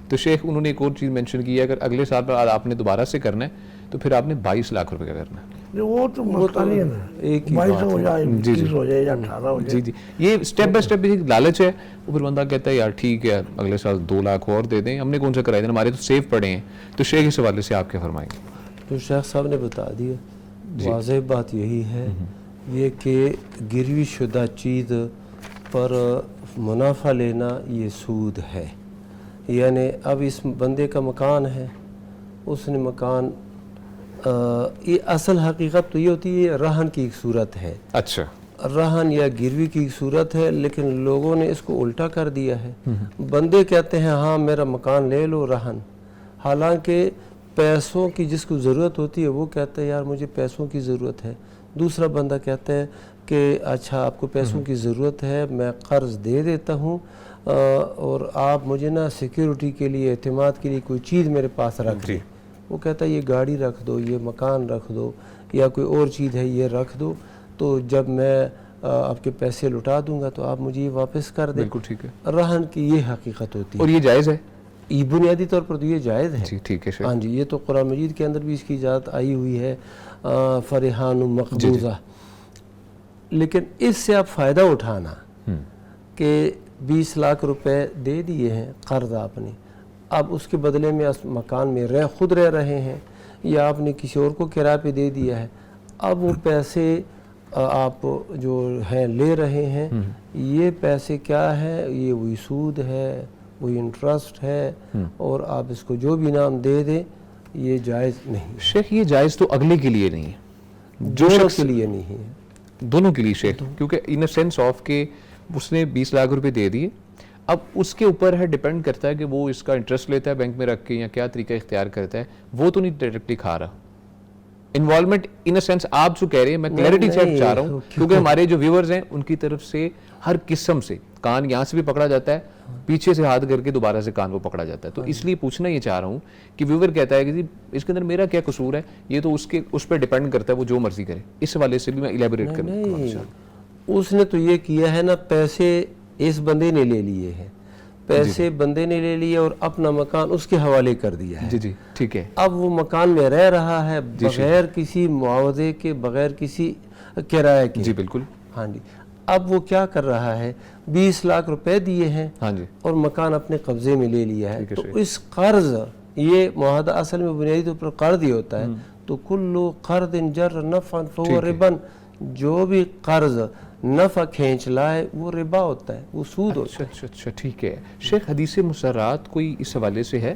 تو شیخ انہوں نے ایک اور چیز مینشن کی ہے, اگر اگلے سال پر آپ نے دوبارہ سے کرنا ہے تو پھر آپ نے 22 لاکھ روپے کا کرنا ہے. وہ تو مسئلہ نہیں ہے نا, 22 ہو جائے 21 ہو جائے یا 18 ہو جائے. جی یہ اسٹیپ بائی اسٹیپ لالچ ہے. وہ پھر بندہ کہتا ہے یار ٹھیک ہے اگلے سال 2 لاکھ اور دے دیں, ہم نے کون سا کرائے دینا, ہمارے تو سیف پڑے ہیں. تو شیخ اس حوالے سے آپ کیا فرمائیں گے؟ تو شیخ صاحب نے بتا دیا. واضح بات یہی ہے یہ کہ گروی شدہ چیز پر منافع لینا یہ سود ہے. یعنی اب اس بندے کا مکان ہے, اس نے مکان, یہ اصل حقیقت تو یہ ہوتی ہے رہن کی ایک صورت ہے. اچھا, رہن یا گروی کی ایک صورت ہے, لیکن لوگوں نے اس کو الٹا کر دیا ہے. بندے کہتے ہیں ہاں میرا مکان لے لو رہن, حالانکہ پیسوں کی جس کو ضرورت ہوتی ہے وہ کہتا ہے یار مجھے پیسوں کی ضرورت ہے، دوسرا بندہ کہتا ہے کہ اچھا آپ کو پیسوں کی ضرورت ہے، میں قرض دے دیتا ہوں اور آپ مجھے نا سیکیورٹی کے لیے، اعتماد کے لیے کوئی چیز میرے پاس رکھ دیں۔ وہ کہتا ہے یہ گاڑی رکھ دو، یہ مکان رکھ دو، یا کوئی اور چیز ہے یہ رکھ دو، تو جب میں آپ کے پیسے لٹا دوں گا تو آپ مجھے یہ واپس کر دیں۔ بالکل ٹھیک ہے۔ رہن کی یہ حقیقت ہوتی ہے، اور یہ جائز ہے؟ یہ بنیادی طور پر تو یہ جائز ہے۔ جی ٹھیک ہے شیخ۔ ہاں جی، یہ تو قرآن مجید کے اندر بھی اس کی اجازت آئی ہوئی ہے، فرحان مقبوضہ۔ لیکن اس سے آپ فائدہ اٹھانا کہ 20 لاکھ روپے دے دیے ہیں قرض آپ نے، اب اس کے بدلے میں اس مکان میں خود رہ رہے ہیں، یا آپ نے کسی اور کو کرایہ پہ دے دیا ہے، اب وہ پیسے آپ جو ہیں لے رہے ہیں، یہ پیسے کیا ہے؟ یہ وہی سود ہے، وہی انٹرسٹ ہے، اور آپ اس کو جو بھی نام دے دیں یہ جائز نہیں۔ شیخ یہ جائز تو اگلے کے لیے نہیں ہے، جو دونوں شخص کے لیے نہیں ہے، دونوں کے لیے شیخ، کیونکہ ان اے سینس آف کہ اس نے 20 لاکھ روپے دے دیے، اب اس کے اوپر ہے، ڈیپینڈ کرتا ہے کہ وہ اس کا انٹرسٹ لیتا ہے بینک میں رکھ کے یا کیا طریقہ اختیار کرتا ہے، وہ تو نہیں ڈائریکٹلی کھا رہا۔ انوالومنٹ ان اے سینس آپ جو کہہ رہے ہیں، میں کلیئرٹی سے چاہ رہا ہوں کیونکہ ہمارے جو ویورز ہیں ان کی طرف سے ہر قسم سے کان یہاں سے بھی پکڑا جاتا ہے، پیچھے سے ہاتھ کر کے دوبارہ سے کان کو پکڑا جاتا ہے، تو اس لیے پوچھنا یہ چاہ رہا ہوں کہ ویور کہتا ہے کہ جی اس کے اندر میرا کیا قصور ہے، یہ تو اس پہ ڈیپینڈ کرتا ہے، وہ جو مرضی کرے۔ اس حوالے سے بھی میں الیبوریٹ کروں۔ نہیں، اس نے تو یہ کیا ہے نا، پیسے اس بندے نے لے لیے ہیں، پیسے بندے نے لے لیے اور اپنا مکان اس کے حوالے کر دیا ہے۔ جی جی ٹھیک ہے۔ اب وہ مکان میں رہ رہا ہے بغیر کسی معاوضے کے، بغیر کسی کرائے کے۔ جی بالکل۔ ہاں جی، اب وہ کیا کر رہا ہے؟ 20 لاکھ روپے دیے ہیں ہاں جی، اور مکان اپنے قبضے میں لے لیا ہے، تو اس قرض، یہ معاہدہ اصل میں بنیادی طور پر قرض ہی ہوتا ہے، تو کلو قرض جر نفعا فهو ربا، جو بھی قرض نفع کھینچ لائے وہ ربا ہوتا ہے، وہ سود ہوتا ہے۔ اچھا ٹھیک ہے۔ شیخ حدیث مسرات کوئی اس حوالے سے ہے،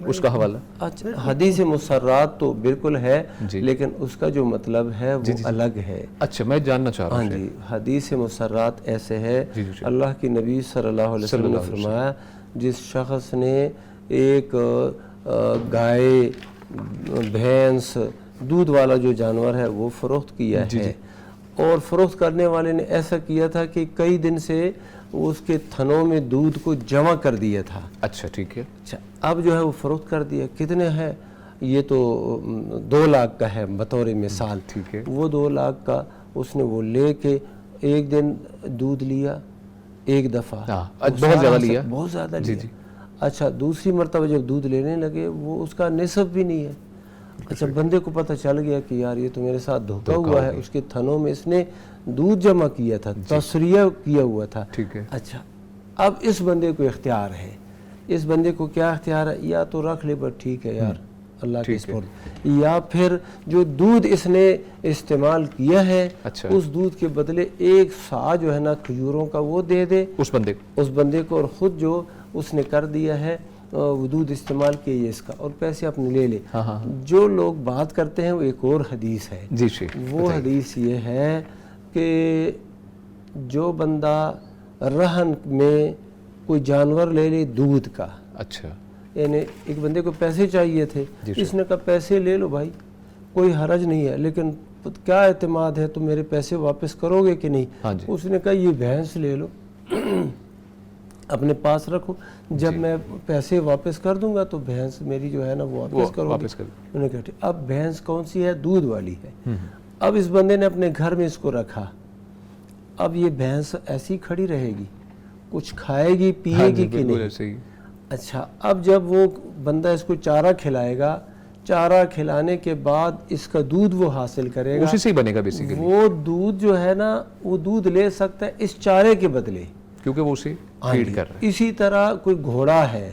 اس کا حوالہ؟ اچھا، حدیث مسرات تو بالکل ہے، لیکن اس کا جو مطلب ہے وہ الگ ہے۔ اچھا میں جاننا چاہ رہا ہوں۔ ہاں جی، حدیث مسرات ایسے ہے، اللہ کی نبی صلی اللہ علیہ وسلم نے فرمایا جس شخص نے ایک گائے، بھینس، دودھ والا جو جانور ہے وہ فروخت کیا ہے، اور فروخت کرنے والے نے ایسا کیا تھا کہ کئی دن سے اس کے تھنوں میں دودھ کو جمع کر دیا تھا۔ اچھا ٹھیک ہے۔ اچھا، اب جو ہے وہ فروخت کر دیا، کتنے ہے؟ یہ تو 2 لاکھ کا ہے بطور مثال۔ ٹھیک ہے۔ وہ 2 لاکھ کا اس نے وہ لے کے ایک دن دودھ لیا، ایک دفعہ بہت زیادہ لیا، بہت زیادہ لیا۔ اچھا، دوسری مرتبہ جب دودھ لینے لگے وہ اس کا نصف بھی نہیں ہے۔ اچھا، بندے کو پتہ چل گیا کہ یار یہ تو میرے ساتھ دھوکہ ہوا ہے، اس کے تھنوں میں اس نے دودھ جمع کیا تھا، تصریہ کیا ہوا تھا۔ ٹھیک ہے۔ اچھا، اب اس بندے کو اختیار ہے، اس بندے کو کیا اختیار ہے؟ یا تو رکھ لے، بس ٹھیک ہے یار اللہ کے سپرد، یا پھر جو دودھ اس نے استعمال کیا ہے اس دودھ کے بدلے 1 سا جو ہے نا کھجوروں کا وہ دے دے اس بندے کو، اور خود جو اس نے کر دیا ہے وہ دودھ استعمال کیے اس کا، اور پیسے اپنے لے لے۔ جو لوگ بات کرتے ہیں وہ ایک اور حدیث ہے، وہ حدیث یہ ہے کہ جو بندہ رہن میں کوئی جانور لے لے دودھ کا، اچھا یعنی ایک بندے کو پیسے چاہیے تھے، اس نے کہا پیسے لے لو بھائی کوئی حرج نہیں ہے، لیکن کیا اعتماد ہے تم میرے پیسے واپس کرو گے کہ نہیں؟ اس نے کہا یہ بھینس لے لو اپنے پاس رکھو، جب میں پیسے واپس کر دوں گا تو بھینس میری جو ہے نا وہ واپس کرو گی۔ انہوں نے کہا اب بھینس کون سی ہے؟ دودھ والی ہے۔ اب اس بندے نے اپنے گھر میں اس کو رکھا، اب یہ بھینس ایسی کھڑی رہے گی، کچھ کھائے گی پیے گی کہ نہیں؟ اچھا، اب جب وہ بندہ اس کو چارہ کھلائے گا، چارہ کھلانے کے بعد اس کا دودھ وہ حاصل کرے گا، اسی سے بنے گا بیسیکلی، وہ دودھ جو ہے نا وہ دودھ لے سکتا ہے اس چارے کے بدلے، کیونکہ وہ اسے فیڈ کر رہا ہے۔ اسی طرح کوئی گھوڑا ہے،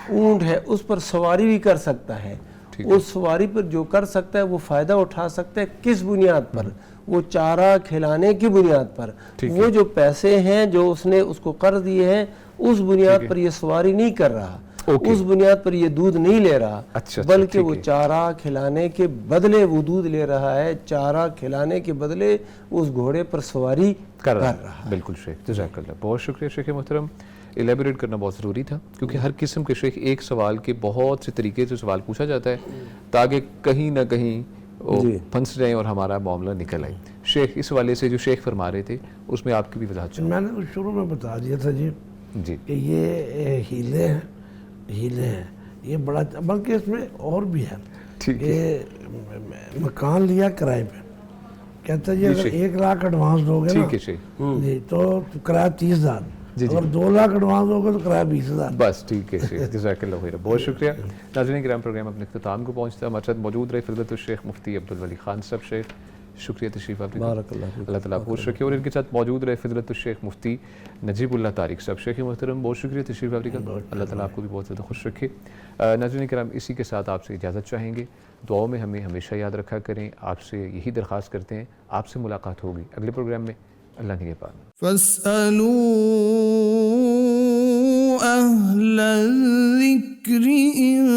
اونٹ ہے، اس پر سواری بھی کر سکتا ہے، اس سواری پر جو کر سکتا ہے وہ فائدہ اٹھا سکتا ہے، کس بنیاد پر؟ وہ چارہ کھلانے کی بنیاد پر، وہ جو پیسے ہیں جو اس نے اس کو قرض دیے ہیں اس بنیاد پر یہ سواری نہیں کر رہا، اس بنیاد پر یہ دودھ نہیں لے رہا، بلکہ وہ چارہ کھلانے کے بدلے وہ دودھ لے رہا ہے، چارہ کھلانے کے بدلے اس گھوڑے پر سواری کر رہا ہے۔ بالکل شیخ، جزاک اللہ، بہت شکریہ شیخ محترم۔ ایلیبوریٹ کرنا بہت ضروری تھا، کیونکہ ہر قسم کے شیخ ایک سوال کے بہت سے طریقے سے سوال پوچھا جاتا ہے تاکہ کہیں نہ کہیں پھنس جائیں اور ہمارا معاملہ نکل آئے. شیخ اس والے سے جو شیخ فرما رہے تھے اس میں آپ کی بھی وضاحت چاہیے. میں نے شروع میں بتا دیا تھا جی کہ یہ ہیلے ہیں یہ بڑا، بلکہ اس میں اور بھی ہے کہ مکان لیا کرائے پہ، کہتا ہے جی اگر 1 لاکھ ایڈوانس دو گے نا جی تو کرایہ 30,000، اگر 2 لاکھ ایڈوانس دو گے تو کرایہ 20,000. بس ٹھیک ہے شیخ، جزاک اللہ خیر. بہت شکریہ. ناظرین کرام، پروگرام اپنے اختتام کو پہنچتا ہے. ہمارے ساتھ موجود رہے فضیلت الشیخ مفتی عبدالولی خان صاحب. شیخ شکریہ تشریف آپ. بارک اللہ تعالیٰ خوش رکھے. اور ان کے ساتھ موجود رہے فضیلت الشیخ مفتی نجیب اللہ طارق صاحب. شیخ محترم بہت شکریہ تشریف آپ کا. اللہ تعالیٰ آپ کو بھی بہت زیادہ خوش رکھے. ناظرین کرام، اسی کے ساتھ آپ سے اجازت چاہیں گے. دعاؤں میں ہمیں ہمیشہ یاد رکھا کریں. آپ سے یہی درخواست کرتے ہیں. آپ سے ملاقات ہوگی اگلے پروگرام میں. اللہ نگہبان. فاسألوا أهل الذكر إن